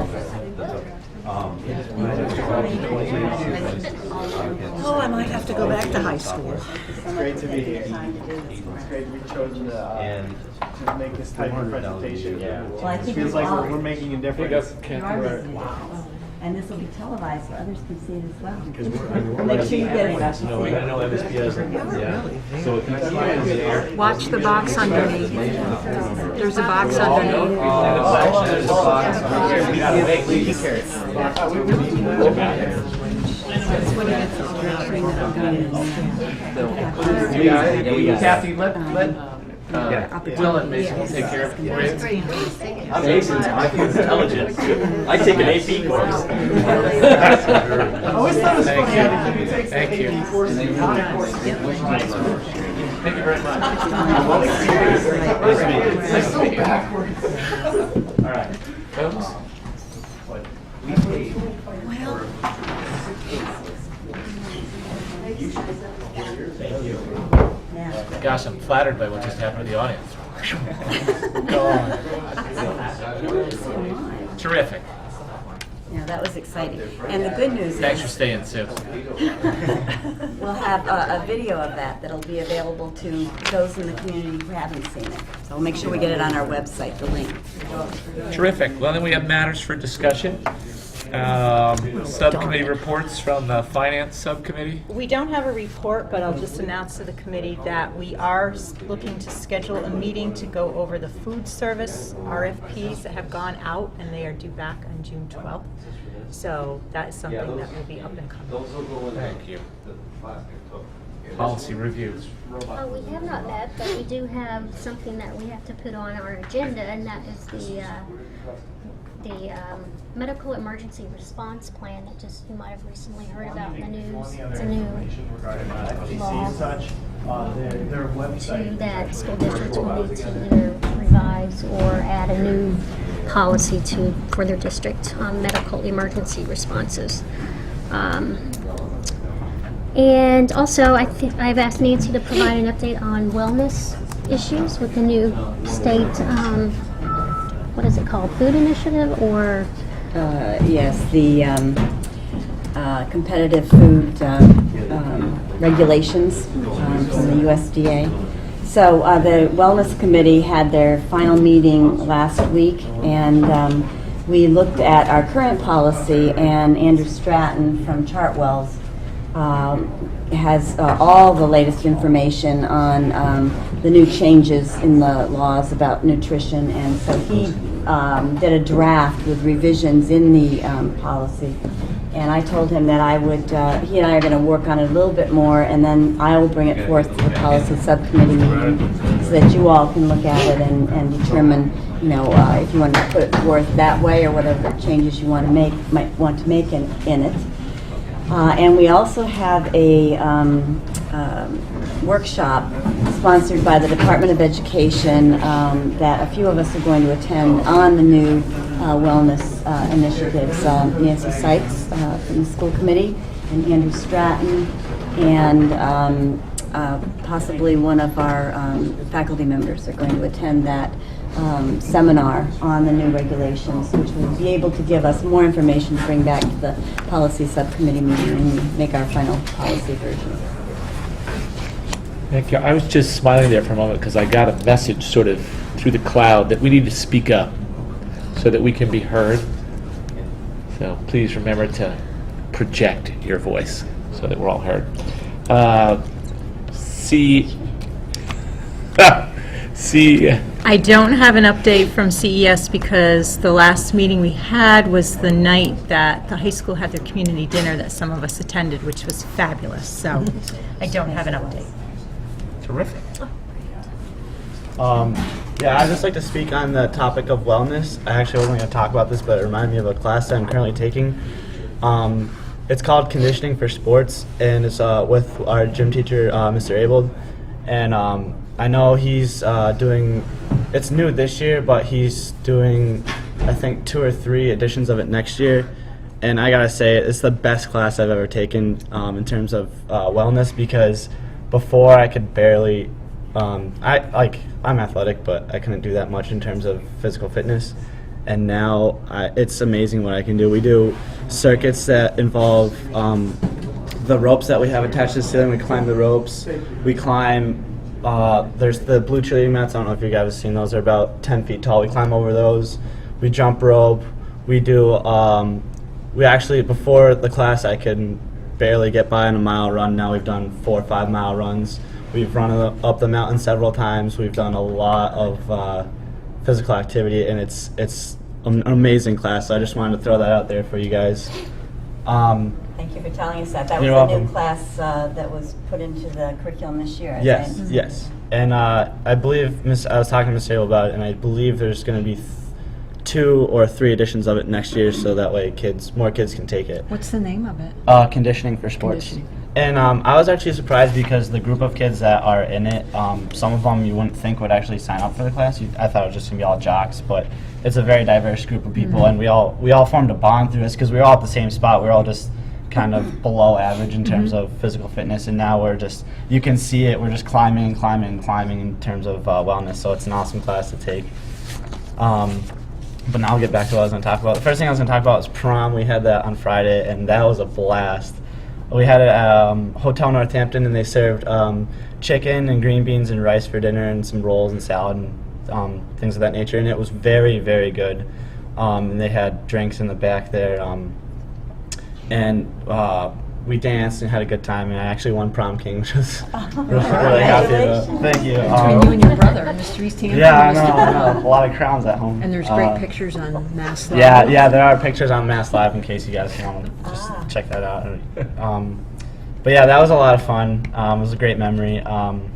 Oh, I might have to go back to high school. It's great to be here. It's great we've chosen to make this type of presentation. Well, I It think feels we like all- we're making a difference. You are missing it. And this will be televised so others can see it as well. Make sure you get it. I know MSPS. Yeah. So if you see it there. Watch the box underneath. There's a box underneath. There's a box. Kathy, let Will and Mason will take care of it. I'm Mason's intelligence. I take an AP course. I always thought it was funny how you take Thank you. AP courses and not courses. Thank you very much. Nice to meet you. All right, folks. Gosh, I'm flattered by what just happened to the audience. Go on. Terrific. Yeah, that was exciting. And the good news Thanks for is staying, Sue. we'll have a video of that that'll be available to those in the community who haven't seen it. So we'll make sure we get it on our website, the link. Terrific. Well, then we have matters for discussion. Subcommittee reports from the Finance Subcommittee. We don't have a report, but I'll just announce to the committee that we are looking to schedule a meeting to go over the food service RFPs that have gone out, and they are due back on June 12th. So that is something that will be up and coming. Thank you. Policy reviews. We have not met, but we do have something that we have to put on our agenda, and that is the medical emergency response plan that just you might have recently heard about in the news. It's a new law Their website. that school districts will need to either revise or add a new policy for their district on medical emergency responses. And also, I've asked Nancy to provide an update on wellness issues with the new state, what is it called, food initiative or? Yes, the competitive food regulations from the USDA. So the Wellness Committee had their final meeting last week, and we looked at our current policy, and Andrew Stratton from Chartwell's has all the latest information on the new changes in the laws about nutrition, and so he did a draft with revisions in the policy. And I told him that I would, he and I are going to work on it a little bit more, and then I will bring it forth to the policy subcommittee meeting so that you all can look at it and determine, you know, if you want to put it forth that way or whatever changes you want to make, might want to make in it. And we also have a workshop sponsored by the Department of Education that a few of us are going to attend on the new wellness initiatives. Nancy Sykes from the school committee, and Andrew Stratton, and possibly one of our faculty members are going to attend that seminar on the new regulations, which will be able to give us more information to bring back to the policy subcommittee meeting and make our final policy version. Thank you. I was just smiling there for a moment because I got a message sort of through the cloud that we need to speak up so that we can be heard. So please remember to project your voice so that we're all heard. I don't have an update from CES because the last meeting we had was the night that the high school had their community dinner that some of us attended, which was fabulous. So I don't have an update. Terrific. Yeah, I'd just like to speak on the topic of wellness. I actually wasn't going to talk about this, but it reminded me of a class that I'm currently taking. it's called Conditioning for Sports, and it's with our gym teacher, Mr. Abold. And I know he's doing, it's new this year, but he's doing, I think, 2 or 3 editions of it next year. And I gotta say, it's the best class I've ever taken in terms of wellness, because before I could barely, I'm athletic, but I couldn't do that much in terms of physical fitness. And now it's amazing what I can do. We do circuits that involve the ropes that we have attached to the ceiling. We climb the ropes. We climb, there's the blue cheerleading mats. I don't know if you guys have seen those. They're about 10 feet tall. We climb over those. We jump rope. We do, we actually, before the class, I could barely get by on a mile run. Now we've done 4 or 5 mile runs. We've run up the mountain several times. We've done a lot of physical activity, and it's an amazing class. So I just wanted to throw that out there for you guys. Thank you for telling us that. That was You're a welcome. new class that was put into the curriculum this year, I Yes, think. yes. And I believe, I was talking to Ms. Sable about it, and I believe there's going to be 2 or 3 editions of it next year, so that way more kids can take it. What's the name of it? Conditioning for Sports. Conditioning. And I was actually surprised because the group of kids that are in it, some of them you wouldn't think would actually sign up for the class. I thought it was just going to be all jocks, but it's a very diverse group of people, and we all formed a bond through this because we were all at the same spot. We were all just kind of below average in terms of physical fitness, and now we're just, you can see it, we're just climbing and climbing and climbing in terms of wellness, so it's an awesome class to take. But now I'll get back to what I was going to talk about. The first thing I was going to talk about was prom. We had that on Friday, and that was a blast. We had it at Hotel Northampton, and they served chicken and green beans and rice for dinner and some rolls and salad and things of that nature, and it was very, very good. And they had drinks in the back there, and we danced and had a good time, and I actually won prom king, which was really happy about. Thank you. Between you and your brother, Mr. Easthampton. Yeah, I know. A lot of crowns at home. And there's great pictures on Mass Live. Yeah, there are pictures on Mass Live in case you guys want to just check that out. But yeah, that was a lot of fun. It was a great memory. And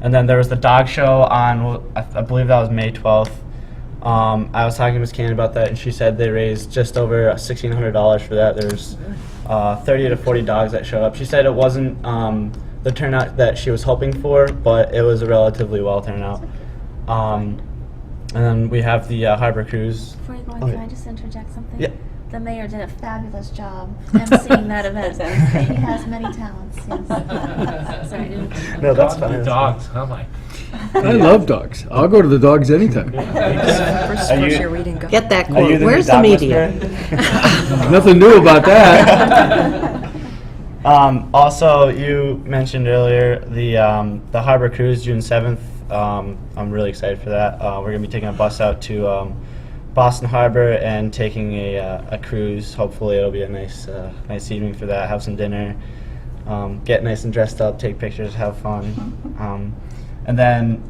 then there was the dog show on, I believe that was May 12th. I was talking to Ms. Cannon about that, and she said they raised just over $1,600 for that. There's 30 to 40 dogs that showed up. She said it wasn't the turnout that she was hoping for, but it was a relatively well turnout. And then we have the Harbor Cruise. Before you go on, can I just interject something? Yeah. The mayor did a fabulous job emceeing that event. He has many talents, yes. Sorry, I didn't. No, that's fine. Dogs, oh my. I love dogs. I'll go to the dogs anytime. First year we didn't go. Get that Are you quote. the Where's new the dog media? whisperer? Nothing new about that. Also, you mentioned earlier the Harbor Cruise, June 7th. I'm really excited for that. We're going to be taking a bus out to Boston Harbor and taking a cruise. Hopefully it'll be a nice evening for that. Have some dinner, get nice and dressed up, take pictures, have fun. And then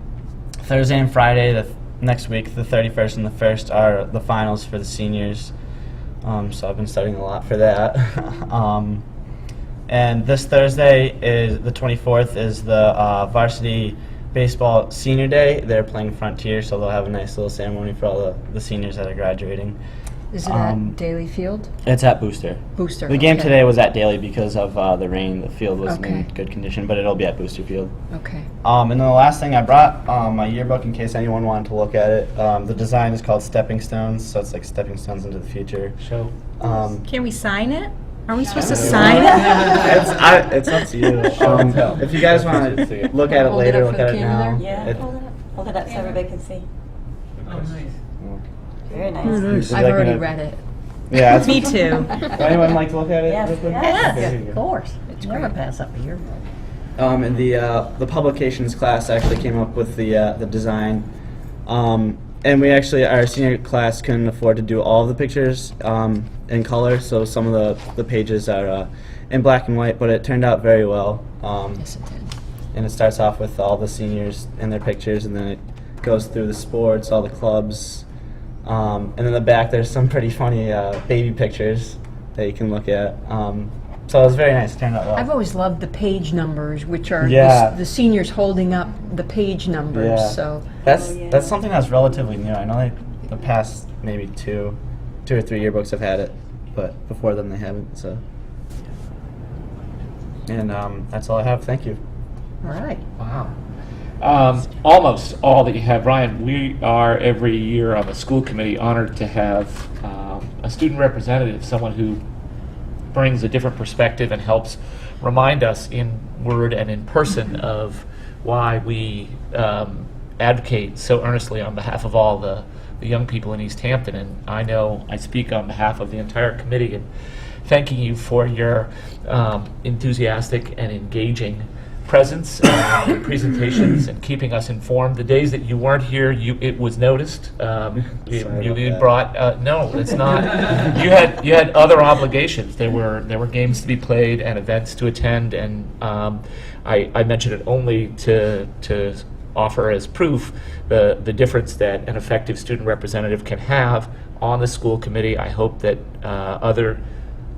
Thursday and Friday, next week, the 31st and the 1st, are the finals for the seniors. So I've been studying a lot for that. And this Thursday, is the 24th, is the varsity baseball senior day. They're playing Frontier, so they'll have a nice little ceremony for all the seniors that are graduating. Is it at Daly Field? It's at Booster. Booster. The game okay. today was at Daly because of the rain. The field wasn't in Okay. good condition, but it'll be at Booster Field. Okay. And then the last thing, I brought my yearbook in case anyone wanted to look at it. The design is called Stepping Stones, so it's like stepping stones into the future. Show. Can we sign it? Are we supposed to sign it? It's up to you. If you guys want to look at it Hold it later, up look for at the it camera now. there? Yeah, hold it up so everybody can see. Oh, nice. Very nice. nice. I've already read it. Yeah, it's, Me too. Anyone like to look at it? Yes, real quick? yes. Okay, here you go. course. It's never pass up a year. And the publications class actually came up with the design, and we actually, our senior class couldn't afford to do all of the pictures in color, so some of the pages are in black and white, but it turned out very well. Yes, it did. And it starts off with all the seniors and their pictures, and then it goes through the sports, all the clubs, and in the back there's some pretty funny baby pictures that you can look at. So it was very nice. It turned out well. I've always loved the page numbers, which are Yeah. the seniors holding up the page numbers. Yeah. So That's something that's relatively new. I know the past maybe two or three yearbooks have had it, but before them they haven't. So And that's all I have. Thank you. All right. Wow. Almost all that you have, Ryan. We are every year on the school committee honored to have a student representative, someone who brings a different perspective and helps remind us in word and in person of why we advocate so earnestly on behalf of all the young people in Easthampton. And I know I speak on behalf of the entire committee in thanking you for your enthusiastic and engaging presence and presentations and keeping us informed. The days that you weren't here, it was noticed. You brought no, it's not. You had other obligations. There were games to be played and events to attend, and I mention it only to offer as proof the difference that an effective student representative can have on the school committee. I hope that other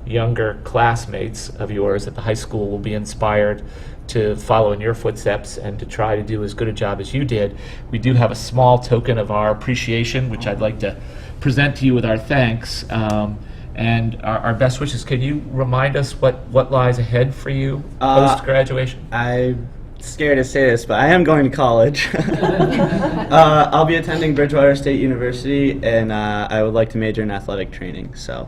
younger classmates of yours at the high school will be inspired to follow in your footsteps and to try to do as good a job as you did. We do have a small token of our appreciation, which I'd like to present to you with our thanks and our best wishes. Can you remind us what lies ahead for you post-graduation? I'm scared to say this, but I am going to college. I'll be attending Bridgewater State University, and I would like to major in athletic training. So.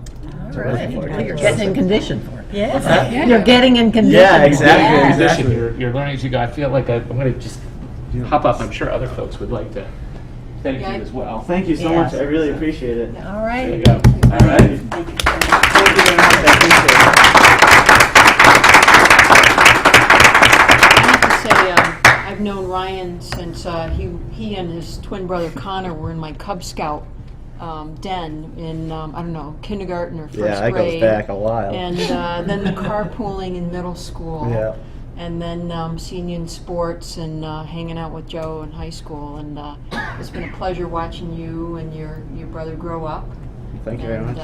All right. You're getting in condition for it. Yeah. You're getting in condition. Yeah, exactly. You're learning as you go. I feel like I'm going to just hop up. I'm sure other folks would like to thank you as well. Thank you so much. I really appreciate it. All right. There you go. All right. Thank you very much. I appreciate it. I have to say, I've known Ryan since he and his twin brother Connor were in my Cub Scout den in, I don't know, kindergarten or first grade. Yeah, that goes back a while. And then the carpooling in middle school. Yeah. And then seeing you in sports and hanging out with Joe in high school. And it's been a pleasure watching you and your brother grow up. Thank you very much.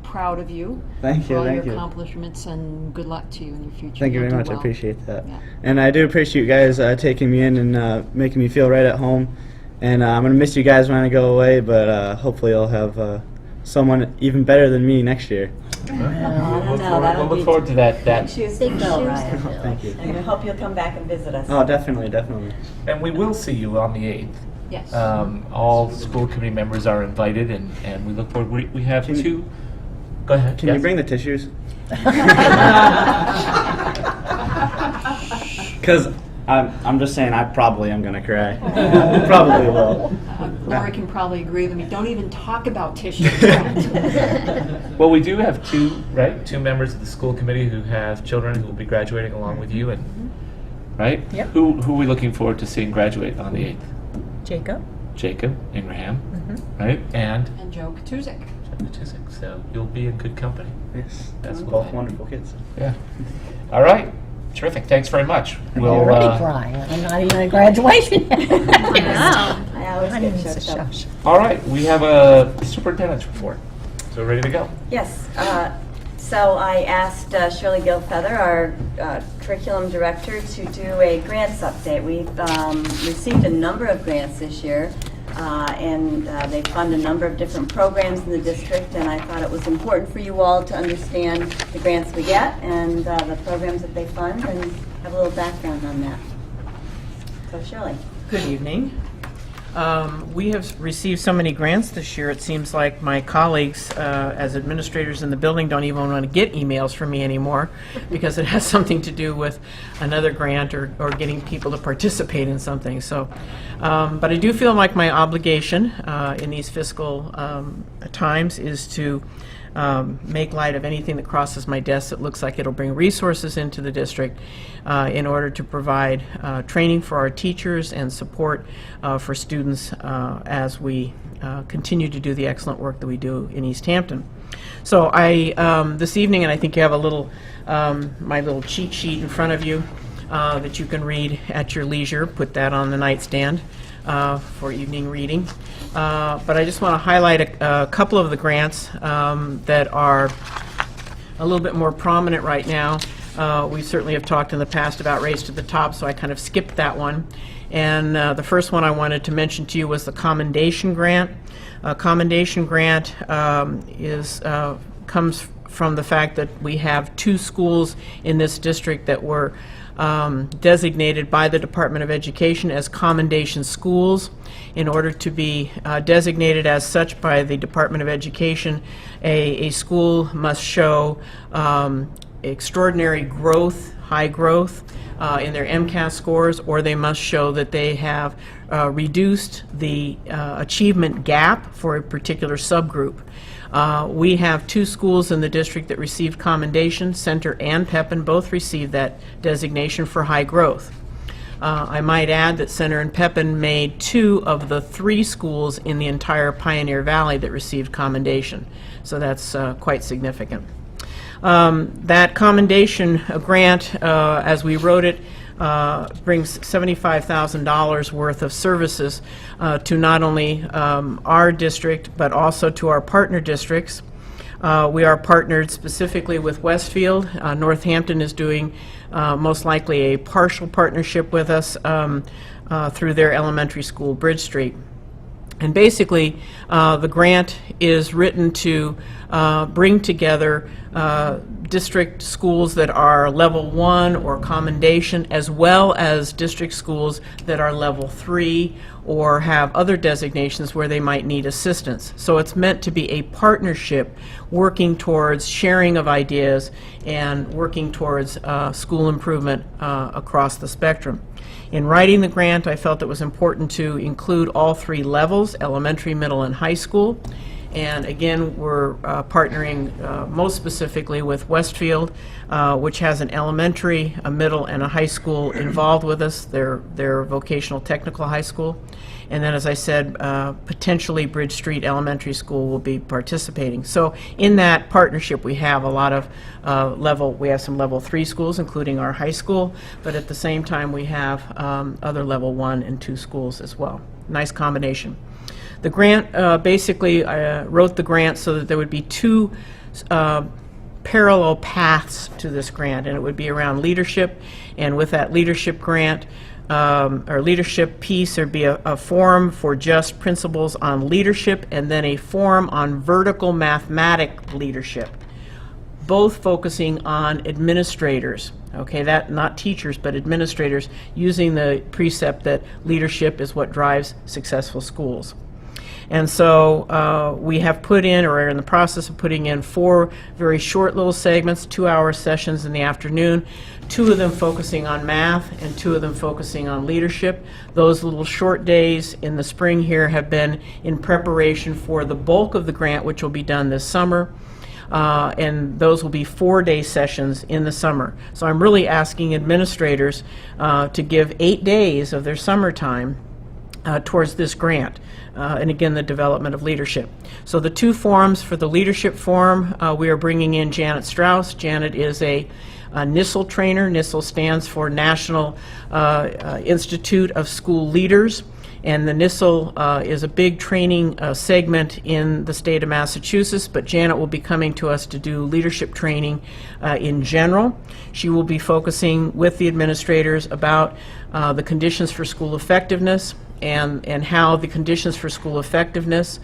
Proud of you. Thank you, for all thank your you. accomplishments, and good luck to you in your future. Thank you You'll very do much. I well. appreciate that. Yeah. And I do appreciate you guys taking me in and making me feel right at home. And I'm going to miss you guys when I go away, but hopefully I'll have someone even better than me next year. We'll look forward to that. Shoes to fill, Ryan. Thank you. And we hope you'll come back and visit us. Oh, definitely, definitely. And we will see you on the 8th. Yes. All school committee members are invited, and we look forward. We have two. Go ahead. Can Yes? you bring the tissues? Because I'm just saying I probably am going to cry. Probably will. Lori can probably agree with me. Don't even talk about tissues. Well, we do have two members of the school committee who have children who will be graduating along with you, and right? Yep. Who are we looking forward to seeing graduate on the 8th? Jacob. Jacob Ingraham, right? And Joe Katuzik. So you'll be in good company. Yes. That's both fine. wonderful kids. Yeah. All right. Terrific. Thanks very much. You're already crying. I'm not even at graduation yet. I always I get didn't say choked up. shush. All right. We have a superintendent's report. So ready to go. Yes. So I asked Shirley Gilfeather, our curriculum director, to do a grants update. We've received a number of grants this year, and they fund a number of different programs in the district, and I thought it was important for you all to understand the grants we get and the programs that they fund and have a little background on that. So Shirley. Good evening. We have received so many grants this year, it seems like my colleagues as administrators in the building don't even want to get emails from me anymore because it has something to do with another grant or getting people to participate in something. So, but I do feel like my obligation in these fiscal times is to make light of anything that crosses my desk that looks like it'll bring resources into the district in order to provide training for our teachers and support for students as we continue to do the excellent work that we do in Easthampton. So I, this evening, and I think you have a little, my little cheat sheet in front of you that you can read at your leisure, put that on the nightstand for evening reading. But I just want to highlight a couple of the grants that are a little bit more prominent right now. We certainly have talked in the past about Race to the Top, so I kind of skipped that one. And the first one I wanted to mention to you was the Commendation Grant. Commendation Grant comes from the fact that we have 2 schools in this district that were designated by the Department of Education as commendation schools. In order to be designated as such by the Department of Education, a school must show extraordinary growth, high growth in their MCAS scores, or they must show that they have reduced the achievement gap for a particular subgroup. We have 2 schools in the district that received commendation. Center and Pepin both received that designation for high growth. I might add that Center and Pepin made 2 of the 3 schools in the entire Pioneer Valley that received commendation. So that's quite significant. That commendation grant, as we wrote it, brings $75,000 worth of services to not only our district, but also to our partner districts. We are partnered specifically with Westfield. Northampton is doing most likely a partial partnership with us through their elementary school, Bridge Street. And basically, the grant is written to bring together district schools that are level 1 or commendation, as well as district schools that are level 3 or have other designations where they might need assistance. So it's meant to be a partnership working towards sharing of ideas and working towards school improvement across the spectrum. In writing the grant, I felt it was important to include all 3 levels, elementary, middle, and high school. And again, we're partnering most specifically with Westfield, which has an elementary, a middle, and a high school involved with us, their vocational technical high school. And then, as I said, potentially Bridge Street Elementary School will be participating. So in that partnership, we have a lot of we have some level 3 schools, including our high school, but at the same time, we have other level 1 and 2 schools as well. Nice combination. The grant, basically, I wrote the grant so that there would be 2 parallel paths to this grant, and it would be around leadership. And with that leadership grant, or leadership piece, there'd be a forum for just principles on leadership, and then a forum on vertical mathematic leadership, both focusing on administrators. Okay, that not teachers, but administrators, using the precept that leadership is what drives successful schools. And so we have put in, or are in the process of putting in, 4 very short little segments, 2-hour sessions in the afternoon, 2 of them focusing on math and 2 of them focusing on leadership. Those little short days in the spring here have been in preparation for the bulk of the grant, which will be done this summer. And those will be 4-day sessions in the summer. So I'm really asking administrators to give 8 days of their summertime towards this grant, and again, the development of leadership. So the 2 forums for the leadership forum, we are bringing in Janet Strauss. Janet is a NISL trainer. NISL stands for National Institute of School Leaders, and the NISL is a big training segment in the state of Massachusetts, but Janet will be coming to us to do leadership training in general. She will be focusing with the administrators about the conditions for school effectiveness, and how the conditions for school effectiveness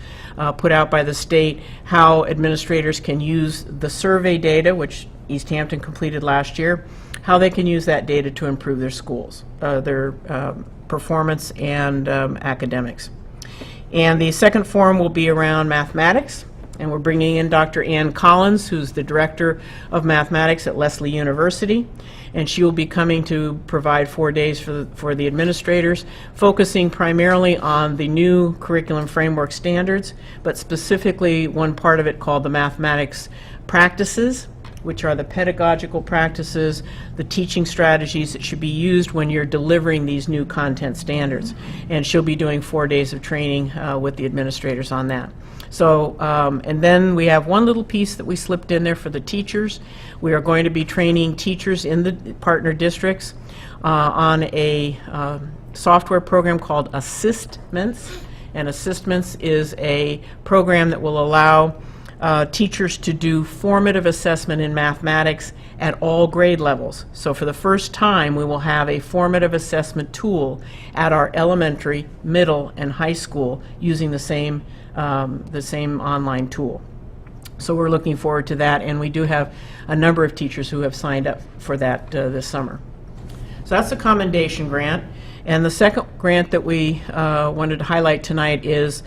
put out by the state, how administrators can use the survey data, which Easthampton completed last year, how they can use that data to improve their schools, their performance and academics. And the second forum will be around mathematics, and we're bringing in Dr. Ann Collins, who's the Director of Mathematics at Lesley University, and she will be coming to provide 4 days for the administrators, focusing primarily on the new curriculum framework standards, but specifically one part of it called the mathematics practices, which are the pedagogical practices, the teaching strategies that should be used when you're delivering these new content standards. And she'll be doing 4 days of training with the administrators on that. So, and then we have one little piece that we slipped in there for the teachers. We are going to be training teachers in the partner districts on a software program called Assistments. And Assistments is a program that will allow teachers to do formative assessment in mathematics at all grade levels. So for the first time, we will have a formative assessment tool at our elementary, middle, and high school using the same online tool. So we're looking forward to that, and we do have a number of teachers who have signed up for that this summer. So that's the Commendation Grant. And the second grant that we wanted to highlight tonight is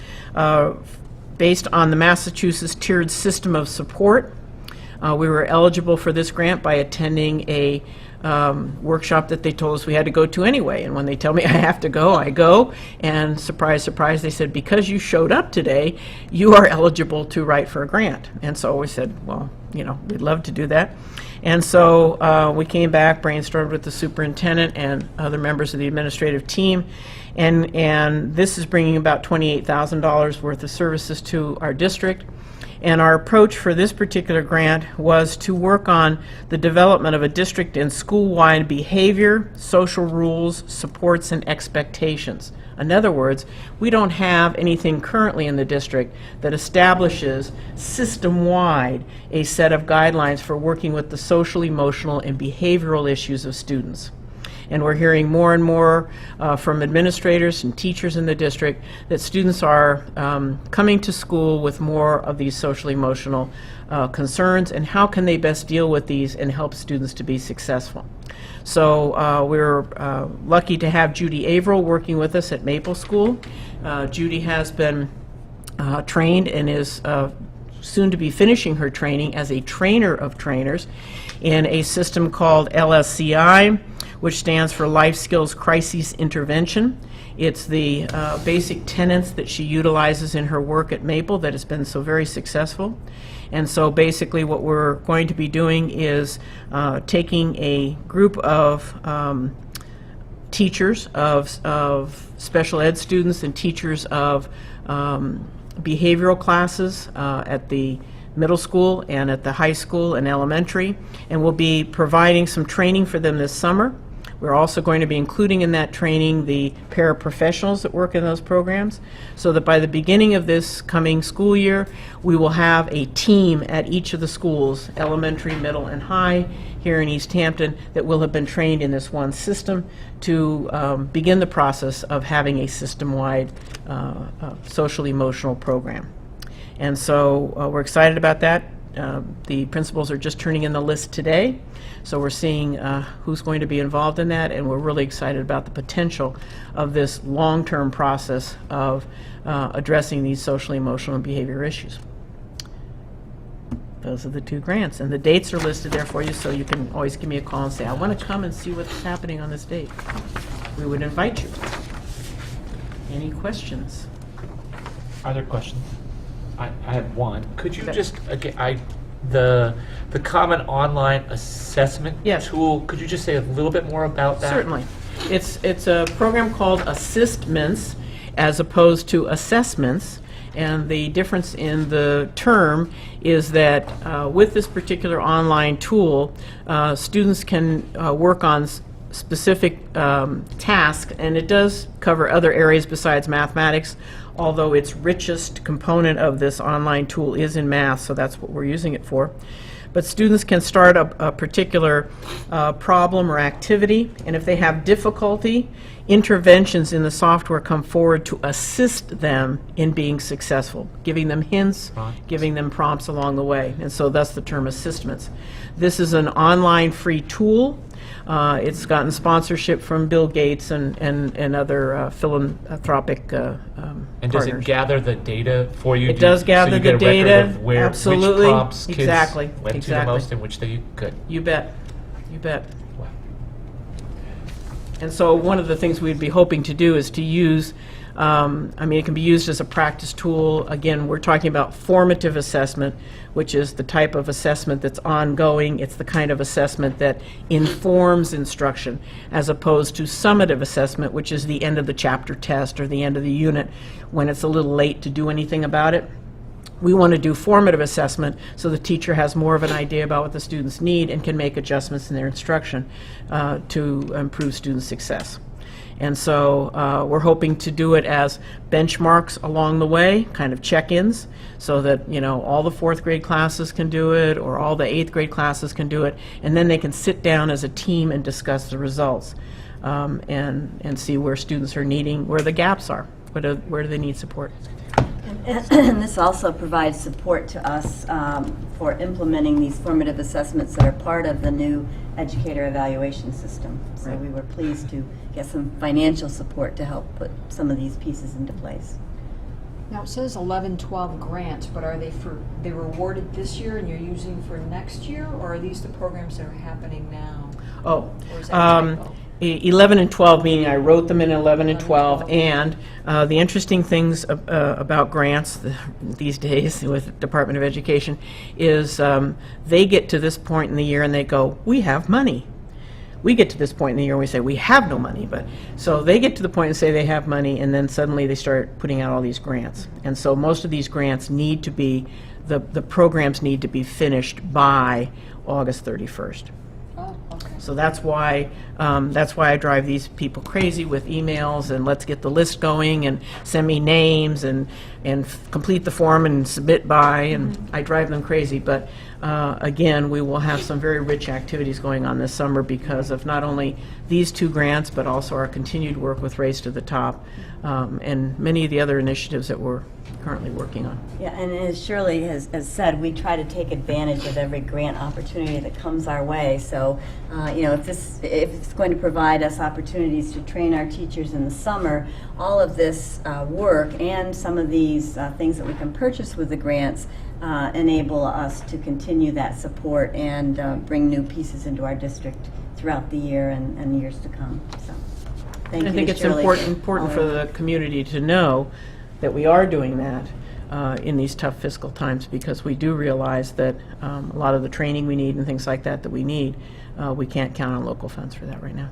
based on the Massachusetts Tiered System of Support. We were eligible for this grant by attending a workshop that they told us we had to go to anyway. And when they tell me I have to go, I go. And surprise, surprise, they said, because you showed up today, you are eligible to write for a grant. And so we said, well, you know, we'd love to do that. And so we came back, brainstormed with the superintendent and other members of the administrative team. And this is bringing about $28,000 worth of services to our district. And our approach for this particular grant was to work on the development of a district and school-wide behavior, social rules, supports, and expectations. In other words, we don't have anything currently in the district that establishes system-wide a set of guidelines for working with the social, emotional, and behavioral issues of students. And we're hearing more and more from administrators and teachers in the district that students are coming to school with more of these social emotional concerns, and how can they best deal with these and help students to be successful. So we're lucky to have Judy Averill working with us at Maple School. Judy has been trained and is soon to be finishing her training as a trainer of trainers in a system called LSCI, which stands for Life Skills Crisis Intervention. It's the basic tenets that she utilizes in her work at Maple that has been so very successful. And so basically what we're going to be doing is taking a group of teachers of special ed students and teachers of behavioral classes at the middle school and at the high school and elementary, and we'll be providing some training for them this summer. We're also going to be including in that training the paraprofessionals that work in those programs, so that by the beginning of this coming school year, we will have a team at each of the schools, elementary, middle, and high, here in Easthampton, that will have been trained in this one system to begin the process of having a system-wide social emotional program. And so we're excited about that. The principals are just turning in the list today, so we're seeing who's going to be involved in that, and we're really excited about the potential of this long-term process of addressing these social, emotional, and behavior issues. Those are the two grants, and the dates are listed there for you, so you can always give me a call and say, I want to come and see what's happening on this date. We would invite you. Any questions? Are there questions? I have one. Could you just, again, the common online assessment tool, could you just say a little bit more about that? Certainly. It's a program called Assistments as opposed to assessments, and the difference in the term is that with this particular online tool, students can work on specific tasks, and it does cover other areas besides mathematics, although its richest component of this online tool is in math, so that's what we're using it for. But students can start a particular problem or activity, and if they have difficulty, interventions in the software come forward to assist them in being successful, giving them hints, giving them prompts along the way, and so that's the term assistments. This is an online free tool. It's gotten sponsorship from Bill Gates and other philanthropic and does it gather the data for you? It does gather so you the get a data. record of where, Absolutely. Which prompts kids Exactly. went to the most and which they could. You bet. You bet. Wow. And so one of the things we'd be hoping to do is to use, I mean, it can be used as a practice tool. Again, we're talking about formative assessment, which is the type of assessment that's ongoing. It's the kind of assessment that informs instruction, as opposed to summative assessment, which is the end of the chapter test or the end of the unit when it's a little late to do anything about it. We want to do formative assessment so the teacher has more of an idea about what the students need and can make adjustments in their instruction to improve student success. And so we're hoping to do it as benchmarks along the way, kind of check-ins, so that, you know, all the 4th grade classes can do it, or all the 8th grade classes can do it, and then they can sit down as a team and discuss the results and see where students are needing, where the gaps are, where do they need support. And this also provides support to us for implementing these formative assessments that are part of the new educator evaluation system. So Right. we were pleased to get some financial support to help put some of these pieces into place. Now, it says 11-12 grants, but are they were awarded this year and you're using for next year, or are these the programs that are happening now? Oh, Or is that a typo? 11 and 12, meaning I wrote them in 11 and 12, and the interesting things about grants these days with Department of Education is they get to this point in the year and they go, we have money. We get to this point in the year and we say, we have no money. But so they get to the point and say they have money, and then suddenly they start putting out all these grants. And so most of these grants need to be, the programs need to be finished by August 31st. Oh, okay. So that's why I drive these people crazy with emails and let's get the list going and send me names and complete the form and submit by, and I drive them crazy. But again, we will have some very rich activities going on this summer because of not only these two grants, but also our continued work with Race to the Top and many of the other initiatives that we're currently working on. Yeah, and as Shirley has said, we try to take advantage of every grant opportunity that comes our way. So, you know, if it's going to provide us opportunities to train our teachers in the summer, all of this work and some of these things that we can purchase with the grants enable us to continue that support and bring new pieces into our district throughout the year and years to come. So, thank you, I think to it's Shirley important for the community to know that we are doing that in these tough fiscal times, because we do realize that a lot of the training we need and things like that we need, we can't count on local funds for that right now.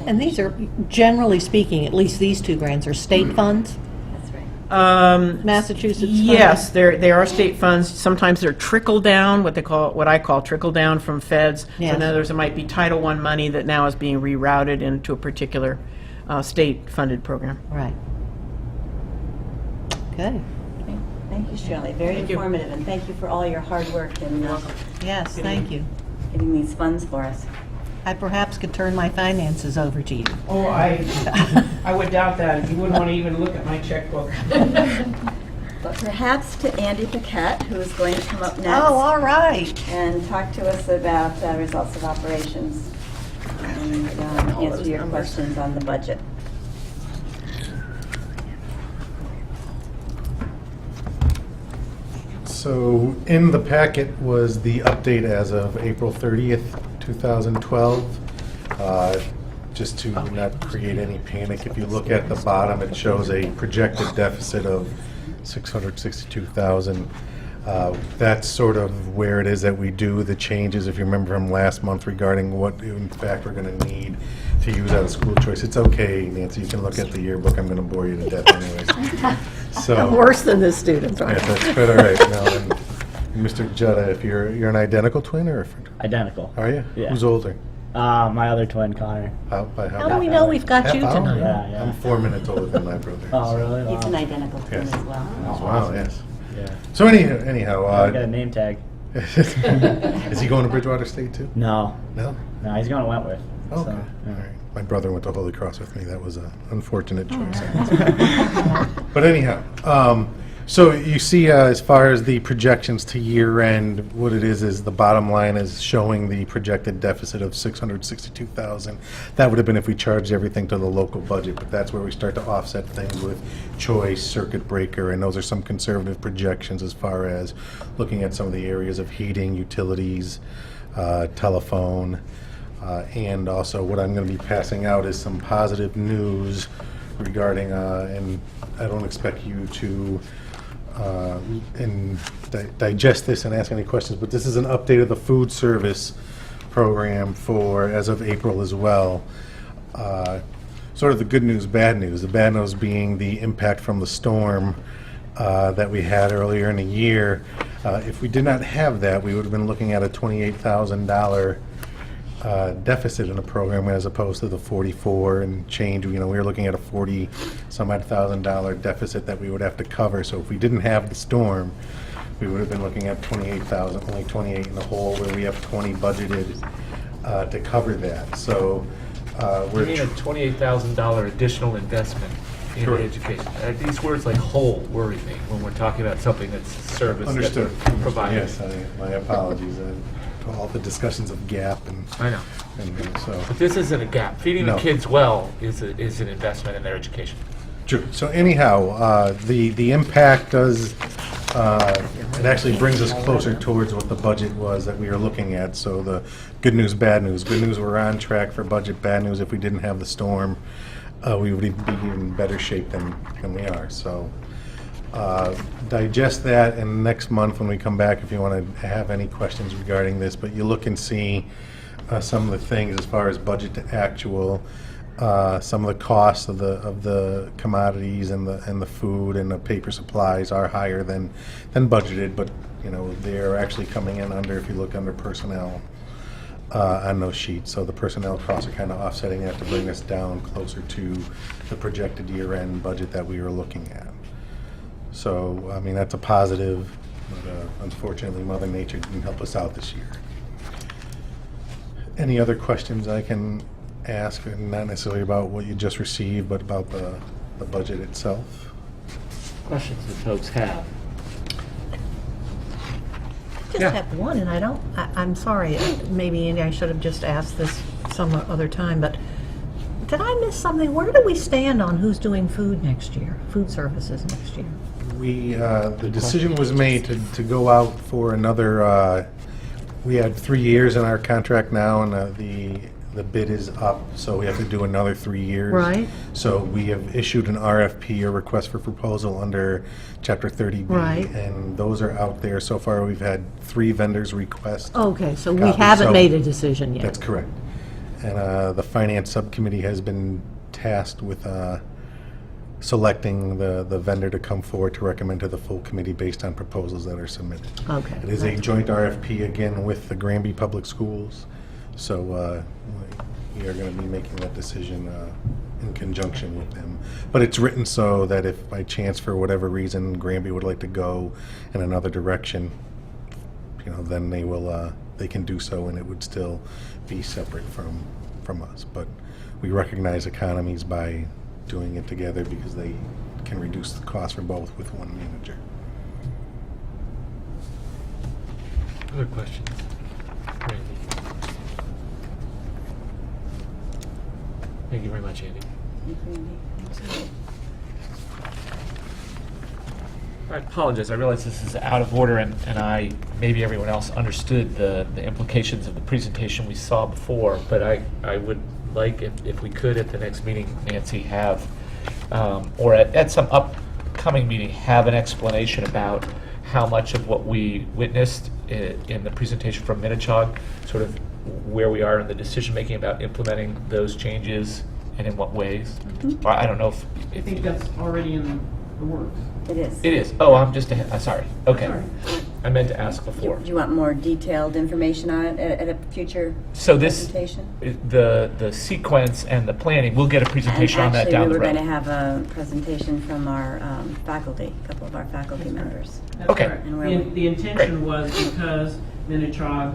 And these are, generally speaking, at least these two grants are state funds? That's right. Massachusetts funds? Yes, they are state funds. Sometimes they're trickle down, what I call trickle down from feds. Yes. So in others, it might be Title I money that now is being rerouted into a particular state-funded program. Right. Okay. Okay. Thank you, Shirley. Very informative, and thank you for all your hard work in Yes, thank you. getting these funds for us. I perhaps could turn my finances over to you. Oh, I would doubt that. You wouldn't want to even look at my checkbook. But perhaps to Andy Paquette, who is going to come up next. Oh, all right. And talk to us about results of operations and answer your questions on the budget. So in the packet was the update as of April 30th, 2012. Just to not create any panic, if you look at the bottom, it shows a projected deficit of $662,000. That's sort of where it is that we do the changes, if you remember from last month, regarding what in fact we're going to need to use out of school choice. It's okay, Nancy, you can look at the yearbook. I'm going to bore you to death anyways. So, I'm worse than this student. yeah, that's quite all right. Now, then, Mr. Jutta, if you're an identical twin or a friend? Identical. Are you? Yeah. Who's older? My other twin, Connor. By How do we know we've got you Half hour? tonight? Yeah, yeah. I'm 4 minutes older than my brother. Oh, really? He's an identical twin Yes. as well. As well, yes. Yeah. So anyhow, I got a name tag. is he going to Bridgewater State too? No. No? No, he's going to Wentworth. Okay. So, All right. My brother went to Holy Cross with me. That was an unfortunate choice. But anyhow, so you see, as far as the projections to year end, what it is the bottom line is showing the projected deficit of $662,000. That would have been if we charged everything to the local budget, but that's where we start to offset things with choice, circuit breaker, and those are some conservative projections as far as looking at some of the areas of heating, utilities, telephone, and also what I'm going to be passing out is some positive news regarding, and I don't expect you to digest this and ask any questions, but this is an update of the food service program for as of April as well. Sort of the good news, bad news. The bad news being the impact from the storm that we had earlier in the year. If we did not have that, we would have been looking at a $28,000 deficit in the program as opposed to the 44 and change. You know, we were looking at a $40,000 deficit that we would have to cover. So if we didn't have the storm, we would have been looking at 28,000, only 28 in the hole, where we have 20 budgeted to cover that. So We need a $28,000 additional investment in education. These words like whole worry me when we're talking about something that's service Understood. that provided. Yes, my apologies. All the discussions of gap and. I know. And so. But this isn't a gap. Feeding No. the kids well is an investment in their education. True. So anyhow, the impact does, it actually brings us closer towards what the budget was that we were looking at. So the good news, bad news. Good news, we're on track for budget. Bad news, if we didn't have the storm, we would be in better shape than we are. So digest that, and next month when we come back, if you want to have any questions regarding this, but you look and see some of the things as far as budget to actual. Some of the costs of the commodities and the food and the paper supplies are higher than budgeted, but they're actually coming in under, if you look under personnel on those sheets. So the personnel costs are kind of offsetting that to bring us down closer to the projected year-end budget that we were looking at. So I mean, that's a positive, but unfortunately Mother Nature didn't help us out this year. Any other questions I can ask, and not necessarily about what you just received, but about the budget itself? Questions that folks have? Just Yeah. have one, and I'm sorry, maybe Andy, I should have just asked this some other time, but did I miss something? Where do we stand on who's doing food next year, food services next year? The decision was made to go out for another, we had 3 years in our contract now, and the bid is up, so we have to do another 3 years. Right. So we have issued an RFP, or request for proposal, under Chapter 30B. Right. And those are out there. So far, we've had 3 vendors request. Okay, so we copies. haven't So made a decision yet. That's correct. And the Finance Subcommittee has been tasked with selecting the vendor to come forward to recommend to the full committee based on proposals that are submitted. Okay. It is a joint RFP, again, with the Granby Public Schools. So we are going to be making that decision in conjunction with them. But it's written so that if by chance, for whatever reason, Granby would like to go in another direction, then they can do so, and it would still be separate from us. But we recognize economies by doing it together because they can reduce the cost for both with one manager. Other questions? Randy? Thank you very much, Andy. I apologize. I realize this is out of order, and maybe everyone else understood the implications of the presentation we saw before, but I would like, if we could, at the next meeting, Nancy, have, or at some upcoming meeting, have an explanation about how much of what we witnessed in the presentation from Minichog, sort of where we are in the decision-making about implementing those changes and in what ways. Or I don't know if I think that's already in the works. It is. it is. Oh, I'm just sorry. Okay. Sorry. I meant to ask before. Do you want more detailed information on it at a future So this, presentation? the sequence and the planning, we'll get a presentation on that down the road. Actually, we were going to have a presentation from our faculty, a couple of our faculty members. That's Okay. correct. And where The intention was because Minichog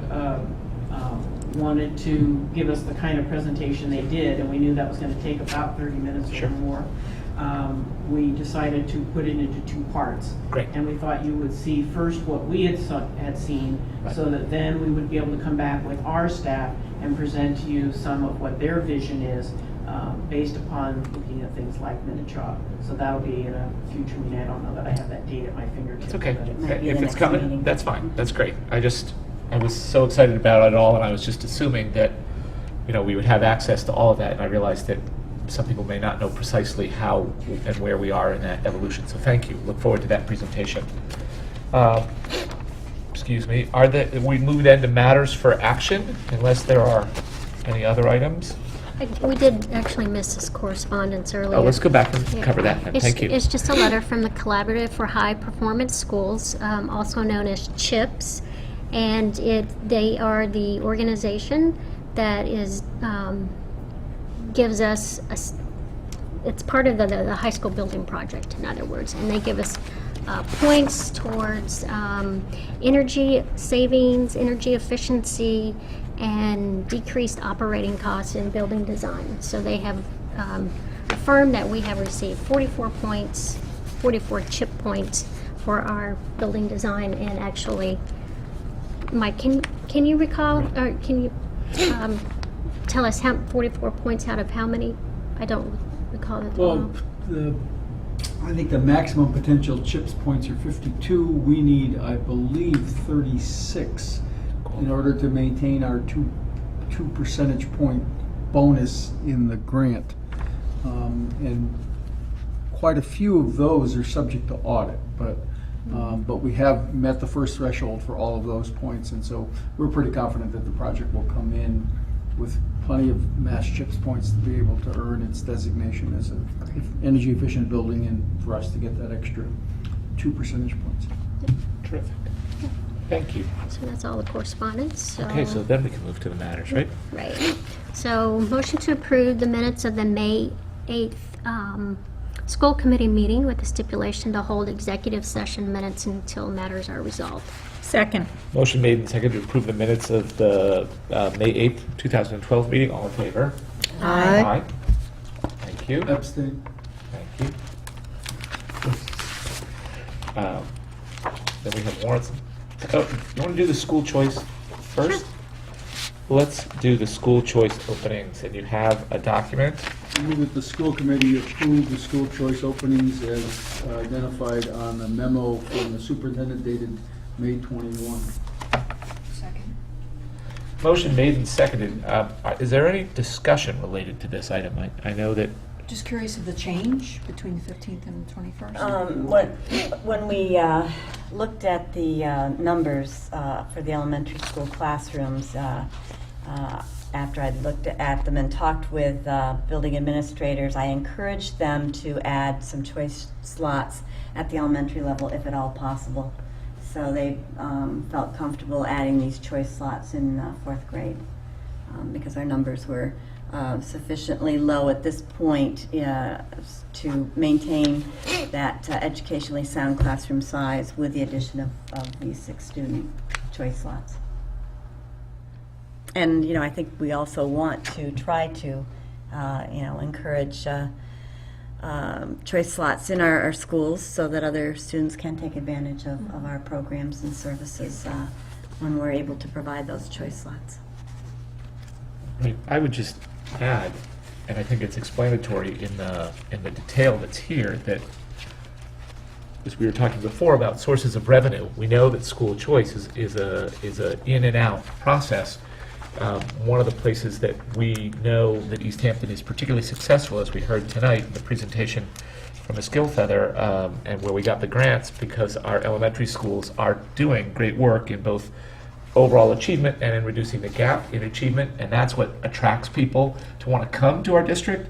wanted to give us the kind of presentation they did, and we knew that was going to take about 30 minutes Sure. or more. We decided to put it into 2 parts. Great. And we thought you would see first what we had seen, Right. so that then we would be able to come back with our staff and present to you some of what their vision is, based upon looking at things like Minichog. So that'll be in a future meeting. I don't know that I have that date at my fingertips. It's okay. but it's- Might be If the it's next coming, meeting. that's fine. That's great. I was so excited about it all, and I was just assuming that, we would have access to all of that, and I realized that some people may not know precisely how and where we are in that evolution. So thank you. Look forward to that presentation. Excuse me. We moved into matters for action, unless there are any other items. We did actually miss this correspondence earlier. Oh, let's go back and Yeah. cover that then. It's- Thank you. It's just a letter from the Collaborative for High Performance Schools, also known as CHIPS, and they are the organization that gives us it's part of the high school building project, in other words, and they give us points towards energy savings, energy efficiency, and decreased operating costs in building design. So they have affirm that we have received 44 points, 44 chip points for our building design, and actually, Mike, can you recall, or can you tell us how 44 points out of how many? I don't recall it. Well, I think the maximum potential CHIPS points are 52. We need, I believe, 36 in order to maintain our two percentage point bonus in the grant. And quite a few of those are subject to audit, but we have met the first threshold for all of those points, and so we're pretty confident that the project will come in with plenty of mass CHIPS points to be able to earn its designation as an energy efficient building, and for us to get that extra 2 percentage points. Terrific. Thank you. So that's all the correspondence. Okay, so then we can move to the matters, right? Right. So motion to approve the minutes of the May 8th school committee meeting with the stipulation to hold executive session minutes until matters are resolved. Second. Motion made and seconded to approve the minutes of the May 8th, 2012 meeting. All in favor? Aye. Thank you. Abstain. Thank you. Then we have warrants. Oh, you want to do the school choice first? Let's do the school choice openings, and you have a document. Move that the school committee approve the school choice openings as identified on the memo from the superintendent dated May 21. Second. Motion made and seconded. Is there any discussion related to this item? I know that. Just curious of the change between the 15th and the 21st? When we looked at the numbers for the elementary school classrooms, after I'd looked at them and talked with building administrators, I encouraged them to add some choice slots at the elementary level if at all possible. So they felt comfortable adding these choice slots in fourth grade because our numbers were sufficiently low at this point to maintain that educationally sound classroom size with the addition of these 6 student choice slots. And, I think we also want to try to, encourage choice slots in our schools so that other students can take advantage of our programs and services when we're able to provide those choice slots. Right. I would just add, and I think it's explanatory in the detail that's here, that as we were talking before about sources of revenue, we know that school choice is a in and out process. One of the places that we know that Easthampton is particularly successful, as we heard tonight in the presentation from Ms. Gilfeather, and where we got the grants, because our elementary schools are doing great work in both overall achievement and in reducing the gap in achievement, and that's what attracts people to want to come to our district,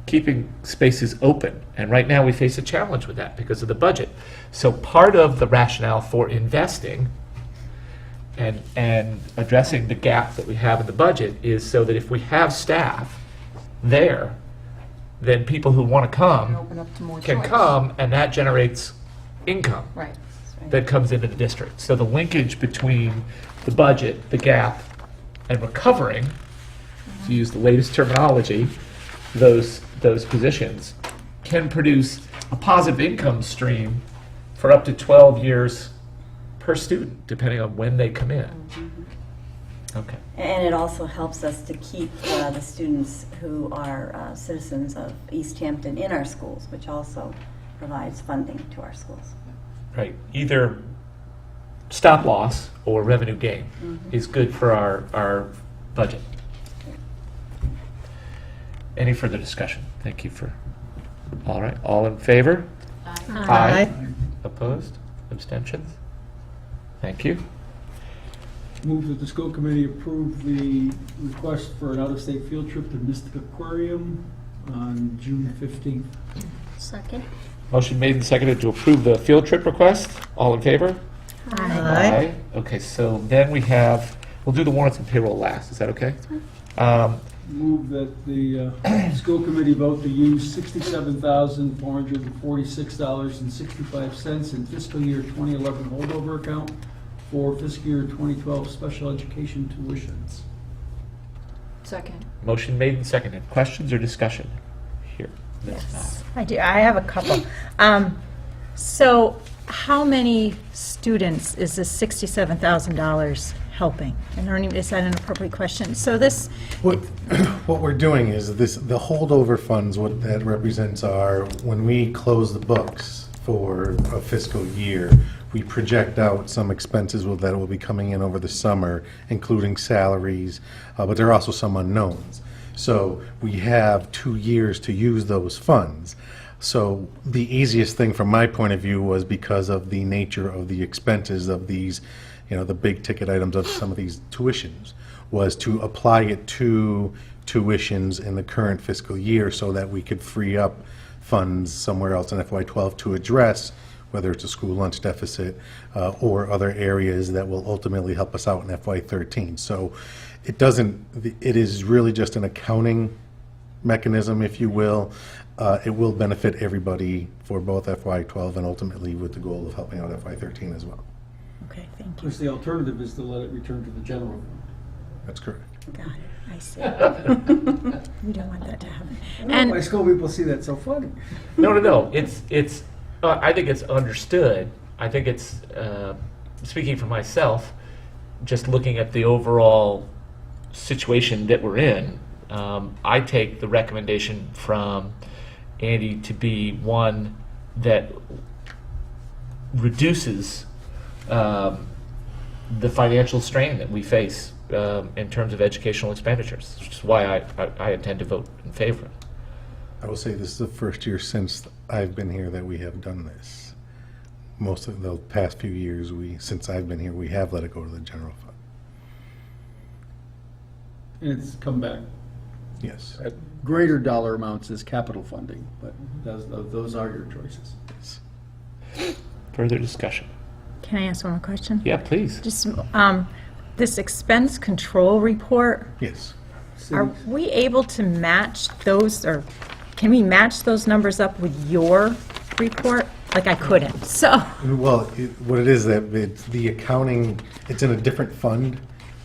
keeping spaces open. And right now we face a challenge with that because of the budget. So part of the rationale for investing and addressing the gap that we have in the budget is so that if we have staff there, then people who want to come Open up to more can choice. come, and that generates income Right. that comes into the district. So the linkage between the budget, the gap, and recovering, to use the latest terminology, those positions can produce a positive income stream for up to 12 years per student, depending on when they come in. Okay. And it also helps us to keep the students who are citizens of Easthampton in our schools, which also provides funding to our schools. Right. Either stop loss or revenue gain is good for our budget. Any further discussion? Thank you for. All right. All in favor? Aye. Opposed? Abstentions? Thank you. Move that the school committee approve the request for an out-of-state field trip to Mystic Aquarium on June 15th. Second. Motion made and seconded to approve the field trip request. All in favor? Aye. Okay, so then we'll do the warrants and payroll last. Is that okay? Move that the school committee vote to use $67,446.65 in fiscal year 2011 holdover account for fiscal year 2012 special education tuitions. Second. Motion made and seconded. Questions or discussion here? Yes, I do. I have a couple. So how many students is this $67,000 helping? And I don't even, is that an appropriate question? So this, What we're doing is this, the holdover funds, what that represents are, when we close the books for a fiscal year, we project out some expenses that will be coming in over the summer, including salaries, but there are also some unknowns. So we have 2 years to use those funds. So the easiest thing from my point of view was, because of the nature of the expenses of these, the big ticket items of some of these tuitions, was to apply it to tuitions in the current fiscal year so that we could free up funds somewhere else in FY12 to address whether it's a school lunch deficit or other areas that will ultimately help us out in FY13. So it is really just an accounting mechanism, if you will. It will benefit everybody for both FY12 and ultimately with the goal of helping out FY13 as well. okay, thank you. Of course, the alternative is to let it return to the general fund. That's correct. Got it, I see. We don't want that to happen. And my school people see that so funny. No. It's. I think it's understood. I think it's. Speaking for myself, just looking at the overall situation that we're in, I take the recommendation from Andy to be one that reduces the financial strain that we face in terms of educational expenditures, which is why I intend to vote in favor. I will say this is the first year since I've been here that we have done this. Most of the past few years, since I've been here, we have let it go to the general fund. And it's come back. Yes. At greater dollar amounts as capital funding, but those are your choices. Further discussion? Can I ask one more question? Yeah, please. Just this expense control report, Yes. are we able to match those, or can we match those numbers up with your report? Like I couldn't, so. Well, what it is that it's the accounting, it's in a different fund,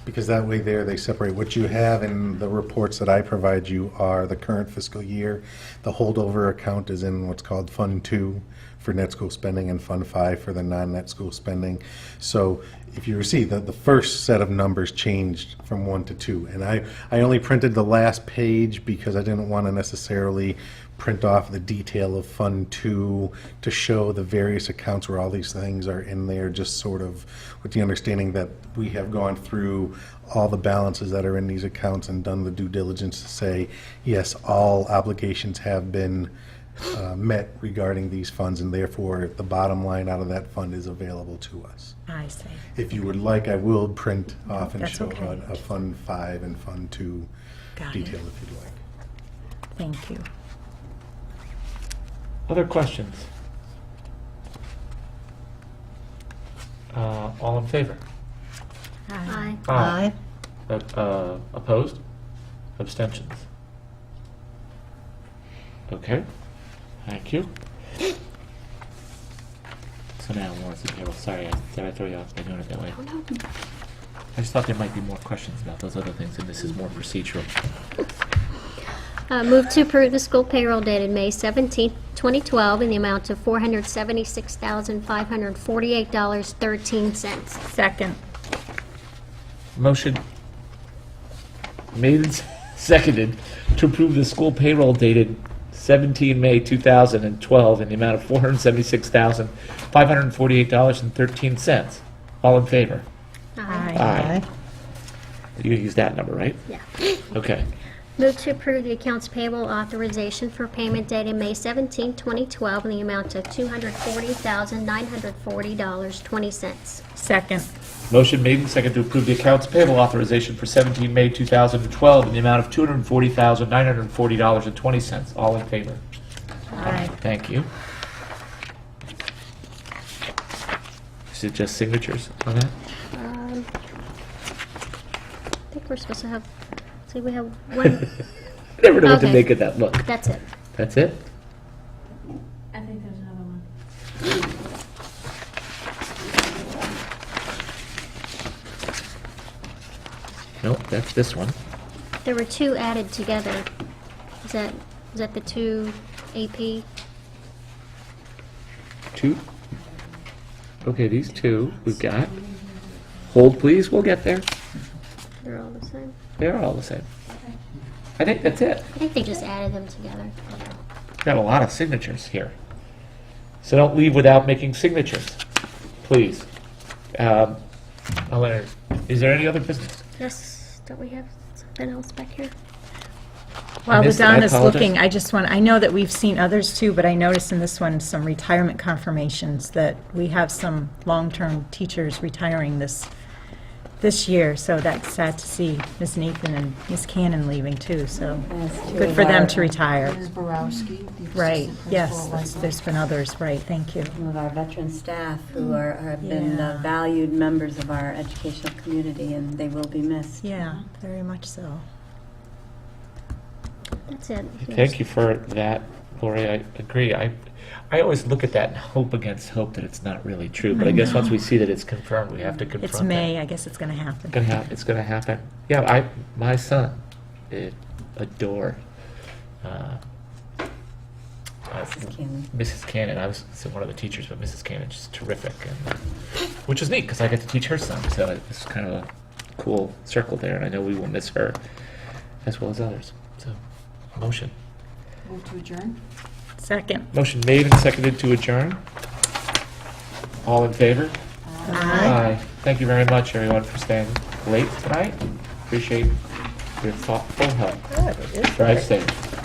because that way they separate. What you have in the reports that I provide you are the current fiscal year. The holdover account is in what's called Fund 2 for net school spending and Fund 5 for the non-net school spending. So if you see the first set of numbers changed from 1 to 2, and I only printed the last page because I didn't want to necessarily print off the detail of Fund 2 to show the various accounts where all these things are in there, just sort of with the understanding that we have gone through all the balances that are in these accounts and done the due diligence to say, yes, all obligations have been met regarding these funds, and therefore the bottom line out of that fund is available to us. I see. If you would like, I will print off and That's show okay. a Fund 5 and Fund 2 Got detail it. if you'd like. Thank you. Other questions? All in favor? Aye. Aye. Opposed? Abstentions? Okay, thank you. So now, warrants and payroll. Sorry, did I throw you off by doing it that way? Oh, no. I just thought there might be more questions about those other things, and this is more procedural. Move to approve the school payroll dated May 17, 2012, in the amount of $476,548.13. Second. Motion made and seconded to approve the school payroll dated 17 May 2012 in the amount of $476,548.13. All in favor? Aye. You use that number, right? Yeah. Okay. Move to approve the accounts payable authorization for payment dated May 17, 2012, in the amount of $240,940.20. Second. Motion made and seconded to approve the accounts payable authorization for 17 May 2012 in the amount of $240,940.20. All in favor? Aye. Thank you. Is it just signatures on that? I think we're supposed to have, see, we have one. I never know what to Okay. make of that look. That's it. That's it? I think there's another one. Nope, that's this one. There were two added together. Is that the two AP. 2? Okay, these 2 we've got. Hold, please, we'll get there. They're all the same. They're all the same. I think that's it. I think they just added them together. Got a lot of signatures here. So don't leave without making signatures, please. Is there any other business? Yes, don't we have something else back here? While the missed it, I Don is apologize. looking, I know that we've seen others too, but I noticed in this one some retirement confirmations that we have some long-term teachers retiring this year, so that's sad to see Ms. Nathan and Ms. Cannon leaving too, so Yes, two good of for them our- to retire. Ms. Borowski, the Right, assistant yes, principal at there's been others, right, thank you. Some of our veteran staff who have been Yeah. valued members of our educational community, and they will be missed. Yeah, very much so. That's it. Thank you for that, Lori. I agree. I always look at that and hope against hope that it's not really true. But I guess once we see that it's confirmed, we have to confront It's that. May, I guess it's going to happen. It's gonna happen. Yeah, my son adore Mrs. Cannon. I was one of the teachers, but Mrs. Cannon just terrific, and which is neat because I get to teach her son. So it's kind of a cool circle there, and I know we will miss her as well as others. So, motion. Move to adjourn? Second. Motion made and seconded to adjourn. All in favor? Aye. Thank you very much, everyone, for staying late tonight. Appreciate your thoughtful help. Good, it is Drive good. safe.